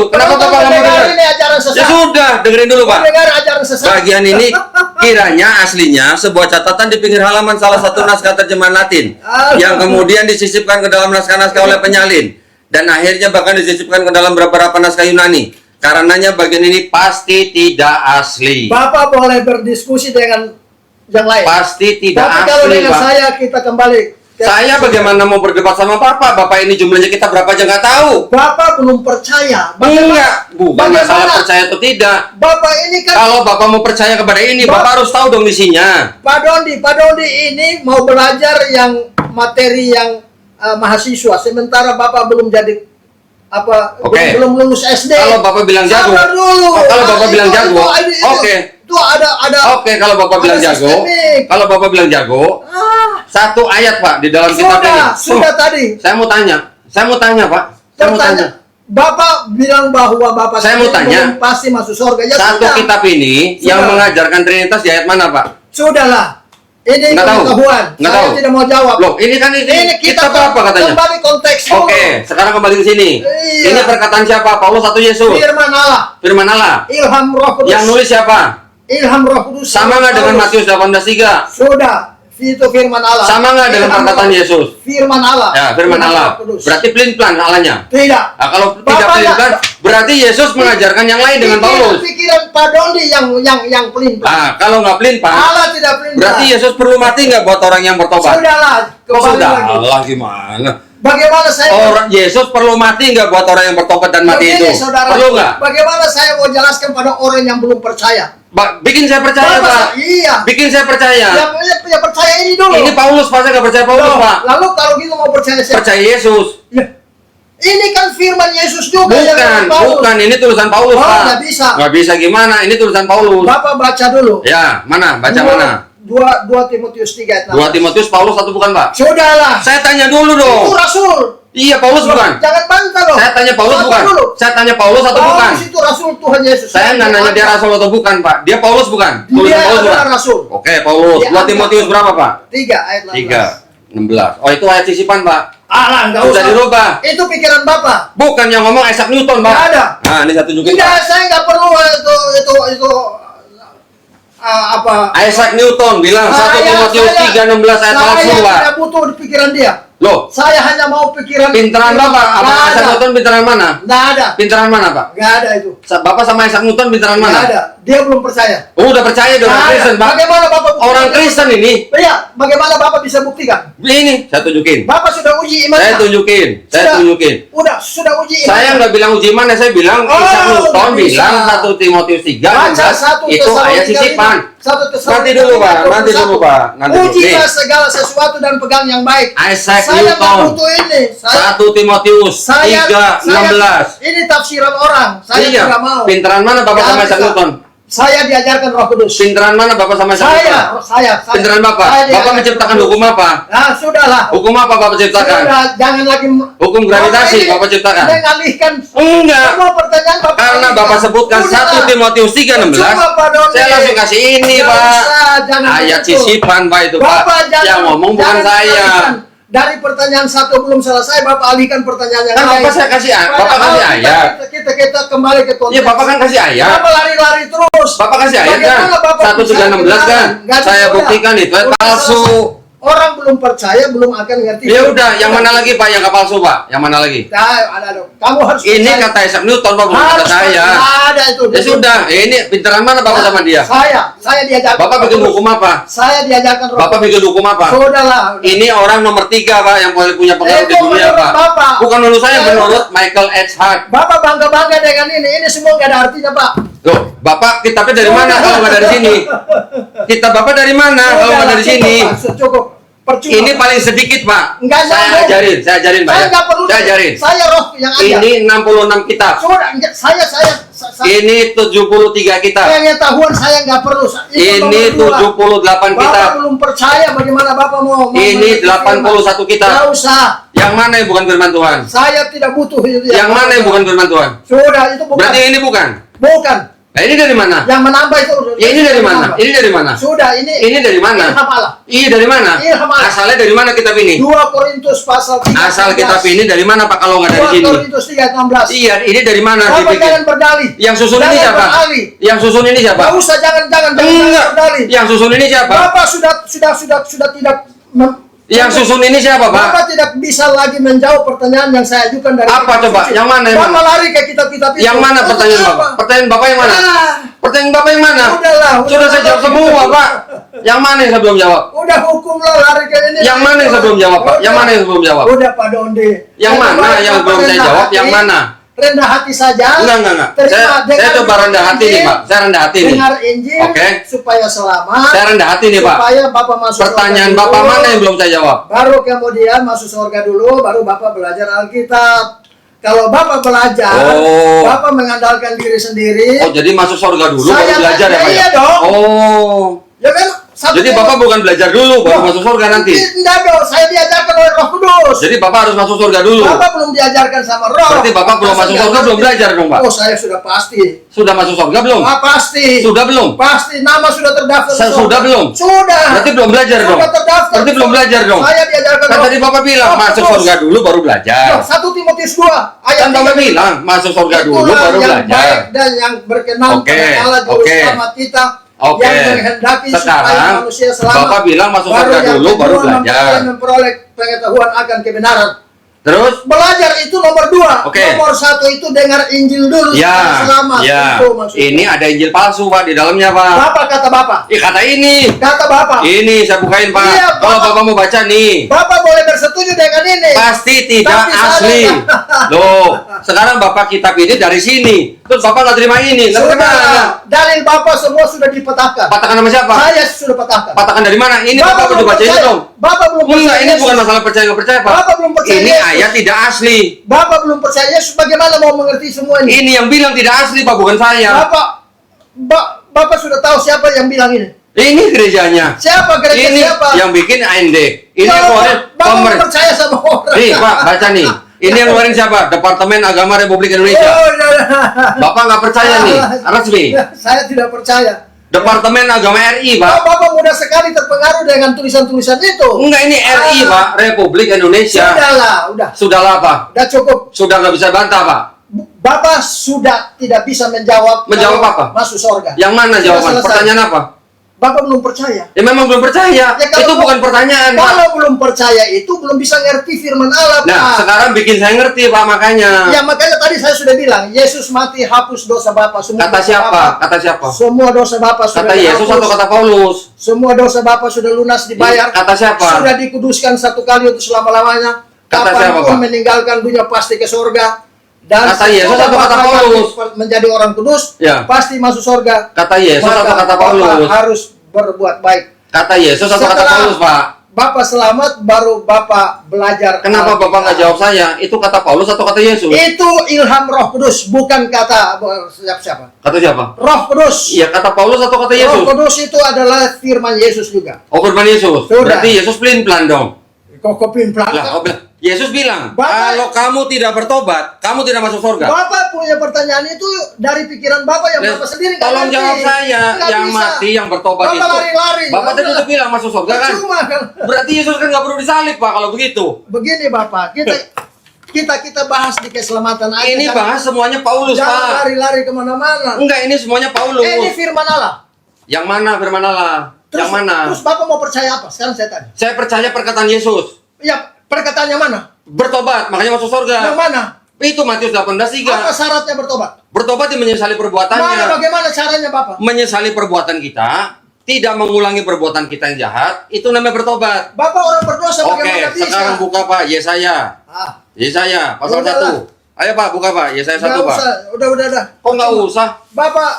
B: Kenapa
A: Penonton
B: Bapak nggak mau
A: mendengar
B: denger?
A: ini ajaran sesat.
B: Ya sudah, dengerin dulu, Pak.
A: Mendengar ajaran sesat.
B: Bagian ini kiranya aslinya sebuah catatan di pinggir halaman salah satu naskah terjemahan Latin yang kemudian disisipkan ke dalam naskah-naskah oleh penyalin dan akhirnya bahkan disisipkan ke dalam beberapa naskah Yunani. Karenanya bagian ini pasti tidak asli.
A: Bapak boleh berdiskusi dengan yang lain.
B: Pasti tidak
A: Tapi kalau
B: asli,
A: dengan
B: Pak.
A: saya kita kembali.
B: Saya bagaimana mau berdebat sama Bapak? Bapak ini jumlahnya kita berapa aja nggak tahu.
A: Bapak belum percaya.
B: Enggak, bukan masalah percaya atau tidak.
A: Bapak ini kan.
B: Kalau Bapak mau percaya kepada ini, Bapak harus tahu dong isinya.
A: Pak Dondi ini mau belajar yang materi yang mahasiswa, sementara Bapak belum jadi apa?
B: Oke.
A: Belum lulus SD.
B: Kalau Bapak bilang jago.
A: Sabar dulu.
B: Oh, kalau Bapak
A: Itu-
B: bilang jago.
A: itu-
B: Oke.
A: Itu ada.
B: Oke, kalau Bapak
A: ada
B: bilang jago.
A: sistemik.
B: Kalau Bapak bilang jago, satu ayat, Pak, di dalam kitab ini.
A: Sudah tadi.
B: Saya mau tanya, Pak. Saya mau tanya.
A: Bapak bilang bahwa Bapak
B: Saya mau tanya.
A: belum pasti masuk surga. Ya
B: Satu
A: sudah.
B: kitab ini yang
A: Sudah.
B: mengajarkan Trinitas di ayat mana, Pak?
A: Sudahlah. Ini
B: Nggak tahu.
A: pengetahuan.
B: Nggak
A: Saya
B: tahu.
A: tidak mau jawab.
B: Loh, ini kan
A: Ini
B: kitab apa katanya?
A: Kembali konteks dulu.
B: Oke, sekarang kembali ke sini.
A: Iya.
B: Ini perkataan siapa? Paulus atau Yesus?
A: Firman Allah.
B: Firman Allah.
A: Ilham Roh Kudus.
B: Yang nulis siapa?
A: Ilham Roh Kudus.
B: Sama nggak dengan Matius 18:3?
A: Sudah. Itu firman Allah.
B: Sama nggak dengan
A: Ilham
B: perkataan
A: Roh-
B: Yesus?
A: Firman Allah.
B: Ya, firman
A: Ilham
B: Allah.
A: Roh Kudus.
B: Berarti pelin-pelan Allahnya.
A: Tidak.
B: Nah, kalau tidak
A: Bapak
B: pelin-pelan, berarti Yesus mengajarkan yang lain dengan Paulus.
A: Pikiran Pak Dondi yang pelin-pelan.
B: Ah, kalau nggak pelin-pelan,
A: Allah tidak pelin-pelan.
B: berarti Yesus perlu mati nggak buat orang yang bertobat?
A: Sudahlah.
B: Oh,
A: Kembali
B: sudah.
A: lagi.
B: Allah gimana?
A: Bagaimana saya
B: Orang Yesus perlu mati nggak buat orang yang bertobat dan mati
A: Begini,
B: itu?
A: saudara,
B: Perlu nggak?
A: bagaimana saya mau jelaskan pada orang yang belum percaya?
B: Bikin saya percaya,
A: Bapak,
B: Pak.
A: iya.
B: Bikin saya percaya.
A: Ya percaya ini dulu.
B: Ini Paulus, Pak. Saya nggak percaya Paulus,
A: Loh,
B: Pak.
A: lalu kalau gitu mau percaya siapa?
B: Percaya Yesus.
A: Ya. Ini kan firman Yesus juga yang
B: Bukan,
A: Paulus.
B: bukan. Ini tulisan Paulus,
A: Oh,
B: Pak.
A: nggak bisa.
B: Nggak bisa gimana? Ini tulisan Paulus.
A: Bapak baca dulu.
B: Ya, mana? Baca mana?
A: 2 Timotius 3 ayat
B: 2 Timotius Paulus atau bukan, Pak?
A: Sudahlah.
B: Saya tanya dulu
A: Itu
B: dong.
A: rasul.
B: Iya, Paulus bukan?
A: Jangan bantah loh.
B: Saya tanya Paulus
A: Baca
B: bukan?
A: dulu.
B: Saya tanya Paulus atau bukan?
A: Paulus itu rasul Tuhan Yesus.
B: Saya nggak nanya dia rasul atau bukan, Pak. Dia Paulus bukan? Tulisan
A: Dia
B: Paulus
A: adalah
B: bukan?
A: rasul.
B: Oke, Paulus.
A: Dia
B: 2 Timotius berapa, Pak?
A: 3 ayat 16.
B: 3:16. Oh, itu ayat sisipan, Pak.
A: Alah, nggak
B: Sudah
A: usah.
B: dirubah.
A: Itu pikiran Bapak.
B: Bukan yang ngomong Isaac Newton, Pak.
A: Nggak ada.
B: Nah, ini saya tunjukin,
A: Tidak,
B: Pak.
A: saya nggak perlu itu apa?
B: Isaac Newton bilang 1 Timotius 3:16 ayat
A: Saya
B: 42.
A: tidak butuh di pikiran dia.
B: Loh,
A: Saya hanya mau pikiran.
B: pinteran Bapak. Apa
A: Nggak
B: Isaac
A: ada.
B: Newton pinteran mana?
A: Nggak ada.
B: Pinteran mana, Pak?
A: Nggak ada itu.
B: Bapak sama Isaac Newton pinteran
A: Nggak
B: mana?
A: ada. Dia belum percaya.
B: Oh, udah percaya dia orang
A: Nggak ada.
B: Kristen, Pak.
A: Bagaimana Bapak buktikan?
B: Orang Kristen ini.
A: Iya, bagaimana Bapak bisa buktikan?
B: Ini saya tunjukin.
A: Bapak sudah uji imannya.
B: Saya tunjukin. Saya
A: Sudah.
B: tunjukin.
A: Sudah uji imannya.
B: Saya nggak bilang uji mana, saya bilang
A: Oh,
B: Isaac Newton
A: nggak bisa.
B: bilang 1 Timotius 3
A: Baca 1
B: itu ayat sisipan. Nanti dulu, Pak. Nanti dulu, Pak. Nanti dulu.
A: Ujilah
B: Nih,
A: segala sesuatu dan pegang yang baik.
B: Isaac
A: Saya nggak
B: Newton
A: butuh ini.
B: 1 Timotius 3:16.
A: Ini tafsiran orang. Saya
B: Iya.
A: tidak mau.
B: Pinteran mana Bapak
A: Nggak
B: sama Isaac
A: bisa.
B: Newton?
A: Saya diajarkan Roh Kudus.
B: Pinteran mana Bapak sama Isaac Newton?
A: Saya.
B: Pinteran Bapak.
A: Saya
B: Bapak
A: diajarkan
B: menciptakan
A: Roh
B: hukum
A: Kudus.
B: apa?
A: Nah, sudahlah.
B: Hukum apa Bapak ciptakan?
A: Sudah, jangan lagi
B: Hukum gravitasi
A: ini
B: Bapak ciptakan?
A: mengalihkan
B: Enggak.
A: semua pertanyaan Bapak.
B: Karena
A: alihkan.
B: Bapak sebutkan
A: Udah.
B: 1 Timotius 3:16,
A: Cuma, Pak Doni.
B: saya langsung kasih ini,
A: Nggak
B: Pak.
A: usah, jangan
B: Ayat
A: begitu.
B: sisipan, Pak, itu, Pak.
A: Bapak jangan,
B: Yang ngomong bukan
A: jangan
B: saya.
A: alihkan. Dari pertanyaan 1 belum selesai, Bapak alihkan pertanyaan yang
B: Kan
A: lain.
B: Bapak saya kasih ayat. Bapak
A: Padahal
B: kasih ayat.
A: Kita kembali ke konteks.
B: Iya, Bapak kan kasih ayat.
A: Bapak lari-lari terus.
B: Bapak kasih ayat kan?
A: Bagaimana Bapak
B: 1
A: bisa
B: 3:16 kan?
A: Nggak
B: Saya
A: bisa.
B: buktikan itu ayat
A: Udah
B: palsu.
A: selesai. Orang belum percaya, belum akan ngerti.
B: Ya udah, yang mana lagi Pak yang nggak palsu, Pak? Yang mana lagi?
A: Nah, ada dong. Kamu harus
B: Ini
A: percaya.
B: kata Isaac Newton, Pak, bukan kata
A: Harus
B: saya.
A: percaya. Ada itu.
B: Ya sudah, ini pinteran mana Bapak sama dia?
A: Saya diajarkan.
B: Bapak bikin hukum apa?
A: Saya diajarkan Roh
B: Bapak
A: Kudus.
B: bikin hukum apa?
A: Sudahlah.
B: Ini orang nomor 3, Pak, yang paling punya pengaruh di
A: Itu
B: dunia,
A: menurut
B: Pak.
A: Bapak.
B: Bukan menurut saya,
A: Ya,
B: menurut Michael H. Hart.
A: Bapak bangga-bangga dengan ini. Ini semua nggak ada artinya, Pak.
B: Loh, Bapak kitabnya dari mana kalau nggak dari sini? Kitab Bapak dari mana kalau nggak dari sini?
A: Cukup. Percuma.
B: Ini paling sedikit, Pak.
A: Nggak
B: Saya
A: nyambung.
B: ajarin, Pak.
A: Saya
B: Ya.
A: nggak perlu.
B: Saya ajarin.
A: Saya Roh yang ajar.
B: Ini 66 kitab.
A: Sudah,
B: Ini 73 kita.
A: Pengetahuan saya nggak perlu.
B: Ini 78 kita.
A: Bapak belum percaya bagaimana Bapak mau
B: ini 81 kita.
A: Nggak usah.
B: Yang mana yang bukan firman Tuhan?
A: Saya tidak butuh itu.
B: Yang mana yang bukan firman Tuhan?
A: Sudah, itu bukan.
B: Berarti ini bukan?
A: Bukan.
B: Nah, ini dari mana?
A: Yang menambah itu.
B: Ya, ini dari mana? Ini dari mana?
A: Sudah, ini
B: dari mana?
A: Ilham Allah.
B: Iya, dari mana?
A: Ilham Allah.
B: Asalnya dari mana kitab ini?
A: 2 Korintus pasal 3.
B: Asal kitab ini dari mana Pak kalau nggak dari
A: 2
B: sini?
A: Korintus 3:16.
B: Iya, ini dari mana?
A: Bapak
B: dibikin?
A: jangan berdalih.
B: Yang susun ini
A: Jangan
B: siapa?
A: berdalih.
B: Yang susun ini siapa?
A: Nggak usah, jangan
B: Enggak.
A: berdalih.
B: Yang susun ini siapa?
A: Bapak sudah tidak
B: Yang susun ini siapa, Pak?
A: Bapak tidak bisa lagi menjawab pertanyaan yang saya ajukan dari
B: Apa coba? Yang mana?
A: Bapak lari ke kitab-kitab itu.
B: Yang mana pertanyaan Bapak? Pertanyaan Bapak yang mana? Pertanyaan Bapak yang mana? Sudah saya jawab semua, Pak. Yang mana yang saya belum jawab?
A: Udah hukumlah lari ke ini.
B: Yang mana yang saya belum jawab, Pak? Yang mana yang saya belum jawab?
A: Udah Pak Donde.
B: Yang mana yang belum saya jawab? Yang mana?
A: Rendah hati saja.
B: Enggak. Saya coba rendah hati nih, Pak. Saya rendah hati nih.
A: Dengar Injil.
B: Oke.
A: Supaya selamat.
B: Saya rendah hati nih, Pak.
A: Supaya Bapak masuk
B: Pertanyaan
A: surga
B: Bapak
A: dulu.
B: mana yang belum saya jawab?
A: Baru kemudian masuk surga dulu, baru Bapak belajar Alkitab. Kalau Bapak belajar, Bapak mengandalkan diri sendiri.
B: Oh, jadi masuk surga dulu baru belajar ya, Pak?
A: Iya dong.
B: Oh.
A: Ya kan?
B: Jadi Bapak bukan belajar dulu baru masuk surga nanti?
A: Tidak dong, saya diajarkan oleh Roh Kudus.
B: Jadi Bapak harus masuk surga dulu?
A: Bapak belum diajarkan sama Roh.
B: Berarti Bapak belum masuk surga, belum belajar dong, Pak?
A: Oh, saya sudah pasti.
B: Sudah masuk surga belum?
A: Pasti.
B: Sudah belum?
A: Pasti, nama sudah terdaftar.
B: Sudah belum?
A: Sudah.
B: Berarti belum belajar dong?
A: Sudah terdaftar.
B: Berarti belum belajar dong?
A: Saya diajarkan
B: Kan tadi Bapak bilang masuk surga dulu baru belajar.
A: 1 Timotius 2 ayat
B: Kan Bapak bilang masuk surga dulu baru
A: yang
B: belajar.
A: baik dan yang berkenan pada Allah Juru Selamat kita.
B: Oke.
A: Yang menghendaki supaya
B: Sekarang
A: manusia selamat.
B: Bapak bilang masuk surga dulu baru belajar.
A: Memperoleh pengetahuan akan kebenaran.
B: Terus?
A: Belajar itu nomor 2.
B: Oke.
A: Nomor 1 itu dengar Injil dulu supaya selamat.
B: Ya.
A: Itu maksudnya.
B: Ini ada Injil palsu, Pak, di dalamnya, Pak.
A: Bapak kata Bapak.
B: Kata ini.
A: Kata Bapak.
B: Ini saya bukain, Pak.
A: Iya,
B: Kalau Bapak mau baca nih.
A: Bapak boleh bersetuju dengan ini.
B: Pasti tidak
A: Tapi
B: asli.
A: saya-
B: Loh, sekarang Bapak kitab ini dari sini. Terus Bapak nggak terima ini. Lalu gimana?
A: Sudah. Dalil Bapak semua sudah dipetahkan.
B: Patakan sama siapa?
A: Saya sudah petahkan.
B: Patakan dari mana? Ini Bapak
A: belum
B: udah baca ini
A: percaya.
B: dong.
A: Bapak belum percaya.
B: Enggak, ini
A: Yesus.
B: bukan masalah percaya nggak percaya, Pak.
A: Bapak belum percaya
B: Ini
A: Yesus.
B: ayat tidak asli.
A: Bapak belum percaya Yesus, bagaimana mau mengerti semua ini?
B: Ini yang bilang tidak asli, Pak, bukan saya.
A: Bapak sudah tahu siapa yang bilang ini?
B: Ini gerejanya.
A: Siapa gereja
B: Ini
A: siapa?
B: yang bikin AND. Ini
A: Ya,
B: yang keluarin
A: Bapak
B: pemerintah.
A: percaya sama orang.
B: Nih, Pak, baca nih. Ini yang keluarin siapa? Departemen Agama Republik Indonesia.
A: Oh,
B: Bapak nggak percaya nih, resmi.
A: Saya tidak percaya.
B: Departemen Agama RI, Pak.
A: Bapak mudah sekali terpengaruh dengan tulisan-tulisan itu.
B: Enggak, ini RI, Pak. Republik Indonesia.
A: Udah.
B: Sudahlah, Pak.
A: Udah cukup.
B: Sudah nggak bisa bantah, Pak.
A: Bapak sudah tidak bisa menjawab.
B: Menjawab
A: kalau
B: apa?
A: Masuk surga.
B: Yang mana
A: Sudah
B: jawaban?
A: selesai.
B: Pertanyaan apa?
A: Bapak belum percaya.
B: Ya memang belum percaya.
A: Ya, kalau
B: Itu bukan pertanyaan, Pak.
A: Kalau belum percaya itu belum bisa ngerti firman Allah,
B: Nah,
A: Pak.
B: sekarang bikin saya ngerti, Pak, makanya.
A: Ya makanya tadi saya sudah bilang, Yesus mati hapus dosa Bapak semua.
B: Kata
A: dosa
B: siapa?
A: Bapak.
B: Kata siapa?
A: Semua dosa Bapak sudah
B: Kata Yesus
A: dihapus.
B: atau kata Paulus?
A: Semua dosa Bapak sudah lunas dibayar.
B: Kata siapa?
A: Sudah dikuduskan satu kali untuk selama-lamanya.
B: Kata siapa,
A: Kapanpun
B: Pak?
A: meninggalkan dunia pasti ke surga. Dan
B: Kata Yesus
A: sesudah
B: atau kata
A: Bapak
B: Paulus?
A: menjadi orang kudus,
B: Ya.
A: pasti masuk surga.
B: Kata Yesus
A: Maka
B: atau kata
A: Bapak
B: Paulus?
A: harus berbuat baik.
B: Kata Yesus atau kata
A: Setelah
B: Paulus, Pak?
A: Bapak selamat, baru Bapak belajar.
B: Kenapa
A: Alkitab.
B: Bapak nggak jawab saya? Itu kata Paulus atau kata Yesus?
A: Itu ilham Roh Kudus, bukan kata siapa.
B: Kata siapa?
A: Roh Kudus.
B: Iya, kata Paulus atau kata
A: Roh
B: Yesus?
A: Kudus itu adalah firman Yesus juga.
B: Oh, firman Yesus.
A: Sudah.
B: Berarti Yesus pelin-pelan dong.
A: Kok kopin
B: Lah, Yesus bilang,
A: Bapak-
B: kalau kamu tidak bertobat, kamu tidak masuk surga.
A: Bapak punya pertanyaan itu dari pikiran Bapak yang Bapak sendiri nggak
B: Tolong
A: ngerti.
B: jawab saya,
A: Nggak
B: yang
A: bisa.
B: mati, yang bertobat
A: Bapak
B: itu.
A: lari-lari.
B: Bapak tadi udah bilang masuk surga kan?
A: Cuma kan.
B: Berarti Yesus kan nggak perlu disalib, Pak, kalau begitu.
A: Begini Bapak, kita bahas di keselamatan aja.
B: Ini
A: jangan-
B: bahas semuanya Paulus,
A: Jangan
B: Pak.
A: lari-lari kemana-mana.
B: Enggak, ini semuanya Paulus.
A: Ini firman Allah.
B: Yang mana firman Allah?
A: Terus,
B: Yang mana?
A: Terus Bapak mau percaya apa? Sekarang saya tanya.
B: Saya percaya perkataan Yesus.
A: Ya, perkataannya mana?
B: Bertobat, makanya masuk surga.
A: Yang mana?
B: Itu Matius 18:3.
A: Apa syaratnya bertobat?
B: Bertobat yang menyesali perbuatannya.
A: Bagaimana caranya Bapak?
B: Menyesali perbuatan kita, tidak mengulangi perbuatan kita yang jahat, itu namanya bertobat.
A: Bapak orang berdosa
B: Oke,
A: bagaimana bisa?
B: sekarang buka, Pak, Yesaya. Yesaya pasal
A: Udah
B: 1. Ayo, Pak, buka, Pak. Yesaya 1,
A: Nggak
B: Pak.
A: usah, udah.
B: Kok nggak usah?
A: Bapak,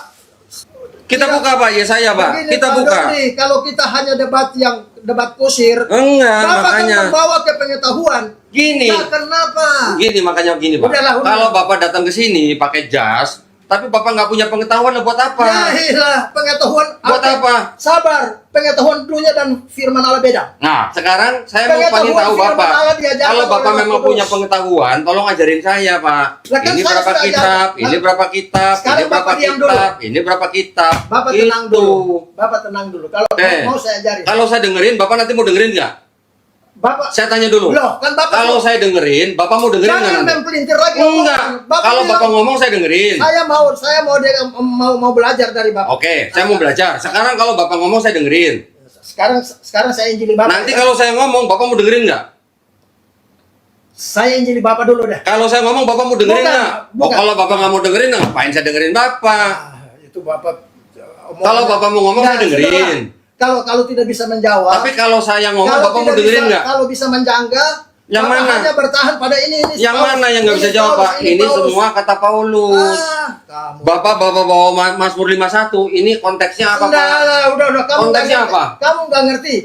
B: Kita
A: Tidak.
B: buka, Pak, Yesaya, Pak.
A: begini,
B: Kita
A: Pak
B: buka.
A: Doni, kalau kita hanya debat kusir,
B: Enggak,
A: Bapak
B: makanya.
A: akan membawa ke pengetahuan.
B: Gini.
A: Nah, kenapa?
B: Gini, makanya gini, Pak.
A: Udahlah.
B: Kalau Bapak datang ke sini pakai jas, Tapi Bapak nggak punya pengetahuan, buat apa?
A: Ya iyalah, pengetahuan.
B: Buat apa?
A: Sabar, pengetahuan dunia dan firman Allah beda.
B: Nah, sekarang saya mau
A: Pengetahuan
B: pengen tahu
A: firman
B: Bapak.
A: Allah diajarkan
B: Kalau Bapak
A: oleh
B: memang
A: Roh
B: punya
A: Kudus.
B: pengetahuan, tolong ajarin saya, Pak.
A: Lah, kan
B: Ini
A: saya
B: berapa
A: sudah
B: kitab,
A: ajar.
B: ini berapa kitab,
A: Sekarang
B: ini berapa
A: Bapak diam
B: kitab, ini berapa kitab.
A: Bapak
B: Gitu.
A: tenang dulu. Bapak tenang dulu. Kalau mau saya ajarin.
B: Kalau saya dengerin, Bapak nanti mau dengerin nggak?
A: Bapak,
B: Saya tanya dulu.
A: loh, kan Bapak
B: Kalau saya dengerin, Bapak mau dengerin nggak
A: jangan
B: nanti?
A: mempelintir lagi.
B: Enggak.
A: omongan.
B: Kalau
A: bilang,
B: Bapak ngomong, saya dengerin.
A: saya mau belajar dari Bapak.
B: Oke, saya mau belajar. Sekarang kalau Bapak ngomong, saya dengerin.
A: Sekarang saya injili Bapak.
B: Nanti kalau saya ngomong, Bapak mau dengerin nggak?
A: Saya injili Bapak dulu dah.
B: Kalau saya ngomong, Bapak mau dengerin
A: Bukan,
B: nggak? Oh,
A: bukan.
B: kalau Bapak nggak mau dengerin, ngapain saya dengerin Bapak?
A: Itu Bapak.
B: Kalau Bapak mau ngomong, saya dengerin.
A: Kalau tidak bisa menjawab.
B: Tapi kalau saya ngomong,
A: kalau
B: Bapak mau
A: tidak
B: dengerin
A: bisa-
B: nggak?
A: Kalau bisa menjangga,
B: Yang
A: Bapak
B: mana?
A: hanya bertahan pada ini.
B: Yang
A: Paulus.
B: mana yang nggak bisa
A: Ini
B: jawab,
A: Paulus,
B: Pak? Ini
A: Paulus.
B: semua kata Paulus.
A: Kamu.
B: Bapak bawa Mazmur 51. Ini konteksnya apa,
A: Enggak
B: Pak?
A: lah, udah kamu nggak
B: Konteksnya
A: ngerti.
B: apa?
A: Kamu nggak ngerti.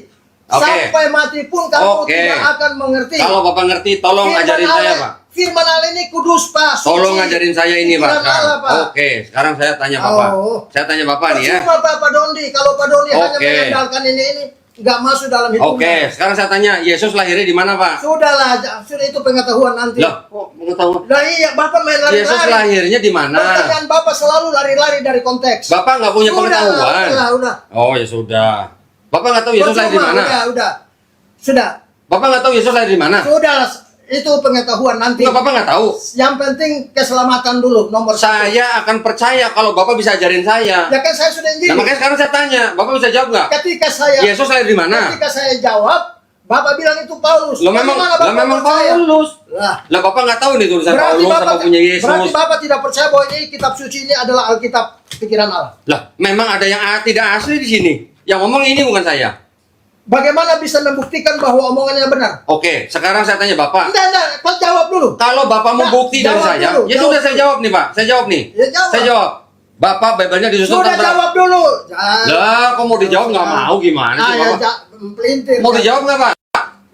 B: Oke.
A: Sampai mati pun kamu
B: Oke.
A: tidak akan mengerti.
B: Kalau Bapak ngerti, tolong ajarin saya, Pak.
A: Firman Allah ini kudus, Pak. suci.
B: Tolong ajarin saya ini, Pak.
A: Pikiran
B: Sekarang.
A: Allah, Pak.
B: Oke, sekarang saya tanya Bapak.
A: Oh.
B: Saya tanya Bapak nih ya.
A: Percuma Pak Dondi, kalau Pak Dondi hanya
B: Oke.
A: mengandalkan ini nggak masuk dalam hitungan.
B: Oke, sekarang saya tanya, Yesus lahirnya di mana, Pak?
A: Sudahlah, sudah itu pengetahuan nanti.
B: Loh, kok pengetahuan?
A: Nah iya, Bapak main lari-lari.
B: Yesus lahirnya di mana?
A: Pertanyaan Bapak selalu lari-lari dari konteks.
B: Bapak nggak punya pengetahuan.
A: Udah.
B: Oh, ya sudah. Bapak nggak tahu Yesus lahir di
A: Percuma,
B: mana?
A: Udah. Sudah.
B: Bapak nggak tahu Yesus lahir di mana?
A: Sudah. Itu pengetahuan nanti.
B: Enggak, Bapak nggak tahu.
A: Yang penting keselamatan dulu nomor satu.
B: Saya akan percaya kalau Bapak bisa ajarin saya.
A: Ya kan saya sudah injili.
B: Nah, makanya sekarang saya tanya, Bapak bisa jawab nggak?
A: Ketika saya
B: Yesus lahir di mana?
A: Ketika saya jawab, Bapak bilang itu Paulus.
B: Lo memang,
A: Bagaimana
B: lo
A: Bapak
B: memang
A: percaya?
B: Paulus.
A: Lah,
B: Lah Bapak nggak tahu nih tulisan
A: berarti
B: Paulus
A: Bapak
B: apa punya Yesus.
A: berarti Bapak tidak percaya bahwa ini kitab suci ini adalah Alkitab pikiran Allah.
B: Lah, memang ada yang tidak asli di sini. Yang ngomong ini bukan saya.
A: Bagaimana bisa membuktikan bahwa omongannya benar?
B: Oke, sekarang saya tanya Bapak.
A: Enggak, kau jawab dulu.
B: Kalau Bapak mau
A: Nah,
B: bukti dari
A: jawab
B: saya,
A: dulu,
B: ya
A: jawab
B: sudah saya
A: dulu.
B: jawab nih Pak. Saya jawab nih.
A: Ya, jawab.
B: Saya jawab. Bapak Bible-nya disusun
A: Sudah
B: berapa?
A: jawab dulu.
B: Lah, kok mau dijawab nggak mau gimana sih
A: ya,
B: Bapak?
A: pelintir.
B: Mau dijawab nggak Pak?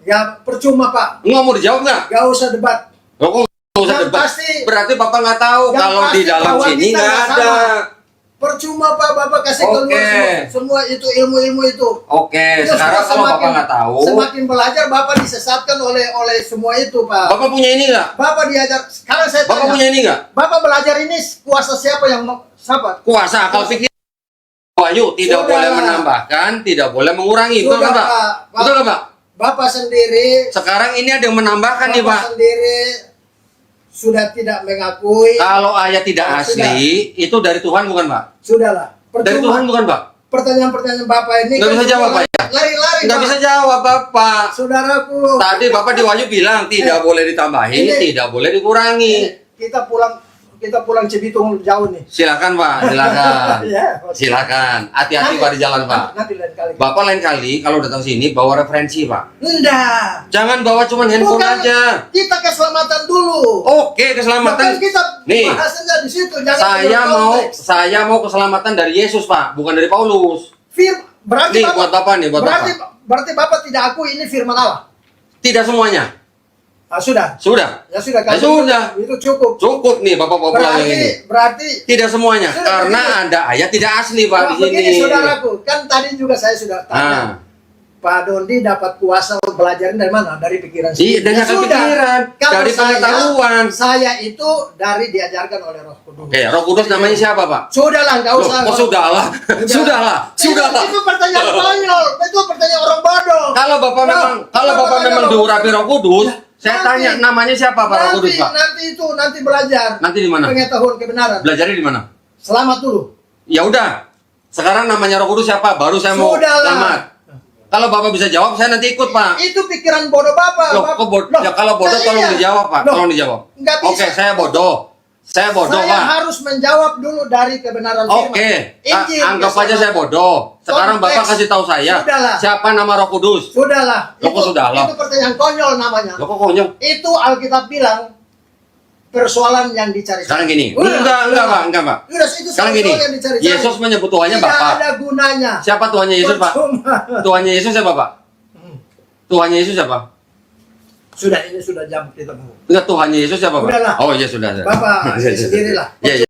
A: Ya percuma Pak.
B: Nggak mau dijawab nggak?
A: Gak usah debat.
B: Loh, kok nggak usah
A: Yang
B: debat?
A: pasti-
B: Berarti Bapak nggak tahu
A: Yang
B: kalau
A: pasti
B: di dalam
A: bahwa
B: sini
A: kita
B: nggak
A: nggak
B: ada.
A: sama. Percuma Pak, Bapak kasih keluar
B: Oke.
A: semua itu ilmu-ilmu itu.
B: Oke,
A: Itu
B: sekarang kalau
A: semakin-
B: Bapak nggak tahu,
A: Semakin belajar Bapak disesatkan oleh semua itu Pak.
B: Bapak punya ini nggak?
A: Bapak diajar. Sekarang saya
B: Bapak
A: tanya.
B: punya ini nggak?
A: Bapak belajar ini kuasa siapa yang siapa?
B: Kuasa akal pikir. Wahyu tidak
A: Sudah.
B: boleh menambahkan, tidak boleh mengurangi. Betul nggak
A: Sudah,
B: Pak?
A: Pak.
B: Betul nggak Pak?
A: Bapak sendiri.
B: Sekarang ini ada yang menambahkan nih Pak.
A: Bapak sendiri sudah tidak mengakui.
B: Kalau ayat tidak asli, itu dari Tuhan bukan Pak?
A: Sudahlah.
B: Dari
A: Percuma.
B: Tuhan bukan Pak?
A: Pertanyaan-pertanyaan Bapak ini
B: Nggak bisa jawab, Pak, ya?
A: Lari-lari.
B: Nggak
A: Pak.
B: bisa jawab Bapak.
A: Saudaraku.
B: Tadi Bapak di Wahyu bilang tidak boleh ditambahin,
A: Ini-
B: tidak boleh dikurangi.
A: Kita pulang Cibitung jauh nih.
B: Silakan Pak, silakan.
A: Ya.
B: Silakan. Hati-hati Pak di jalan Pak.
A: Nanti lain kali.
B: Bapak lain kali kalau datang sini bawa referensi Pak.
A: Enggak.
B: Jangan bawa cuma handphone
A: Bukan,
B: aja.
A: kita keselamatan dulu.
B: Oke, keselamatan.
A: Bukan kita
B: Nih,
A: bahasanya di situ. Jangan
B: saya mau keselamatan dari Yesus Pak, bukan dari Paulus.
A: Berarti
B: Nih, buat Bapak nih, buat
A: berarti Bapak tidak akui ini firman Allah.
B: Tidak semuanya.
A: Ah, sudah.
B: Sudah.
A: Ya sudah.
B: Ya
A: kalau
B: sudah.
A: Itu cukup.
B: Cukup nih Bapak bawa pulang yang ini.
A: Berarti
B: Tidak semuanya,
A: Sudah,
B: karena
A: begini.
B: ada ayat tidak asli Pak di sini.
A: begini saudaraku, kan tadi juga saya sudah tanya.
B: Ah.
A: Pak Dondi dapat kuasa belajarin dari mana? Dari pikiran
B: Iya, dari
A: Ya
B: akal
A: sudah.
B: pikiran,
A: Kalau
B: dari pengetahuan.
A: Saya itu dari diajarkan oleh Roh Kudus.
B: Oke, Roh Kudus namanya siapa Pak?
A: Sudahlah, enggak
B: Loh,
A: usah.
B: kok sudahlah? Sudahlah, sudahlah.
A: Itu pertanyaan konyol. Itu pertanyaan orang bodoh.
B: Kalau Bapak memang diurapi Roh Kudus, saya
A: Nanti.
B: tanya namanya siapa Pak Roh Kudus Pak?
A: Nanti belajar.
B: Nanti di mana?
A: Pengetahuan kebenaran.
B: Belajarnya di mana?
A: Selamat dulu.
B: Ya udah. Sekarang namanya Roh Kudus siapa? Baru saya mau
A: Sudahlah.
B: selamat. Kalau Bapak bisa jawab, saya nanti ikut Pak.
A: Itu pikiran bodoh Bapak.
B: Loh, kok bodoh? Ya kalau bodoh
A: nah,
B: tolong
A: iya.
B: dijawab Pak,
A: Loh,
B: tolong dijawab.
A: nggak bisa.
B: Oke, saya bodoh. Saya bodoh
A: Saya
B: Pak.
A: harus menjawab dulu dari kebenaran firman.
B: Oke,
A: Injil,
B: anggap
A: ya,
B: aja saya bodoh. Sekarang
A: Konteks.
B: Bapak kasih tahu saya
A: Sudahlah.
B: siapa nama Roh Kudus.
A: Sudahlah.
B: Loh, kok sudahlah?
A: Itu pertanyaan konyol namanya.
B: Loh, kok konyol?
A: Itu Alkitab bilang persoalan yang dicari.
B: Sekarang gini.
A: Udah,
B: Enggak Pak, enggak Pak.
A: Udah, itu
B: Sekarang gini.
A: persoalan yang dicari.
B: Yesus menyebut Tuhannya
A: Tidak
B: Bapak.
A: ada gunanya.
B: Siapa Tuhannya Yesus Pak?
A: Percuma.
B: Tuhannya Yesus siapa Pak? Tuhannya Yesus siapa?
A: Sudah, ini sudah jam kita mau.
B: Enggak, Tuhannya Yesus siapa Pak?
A: Udahlah.
B: Oh iya sudah.
A: Bapak sendirilah.
B: Iya, iya.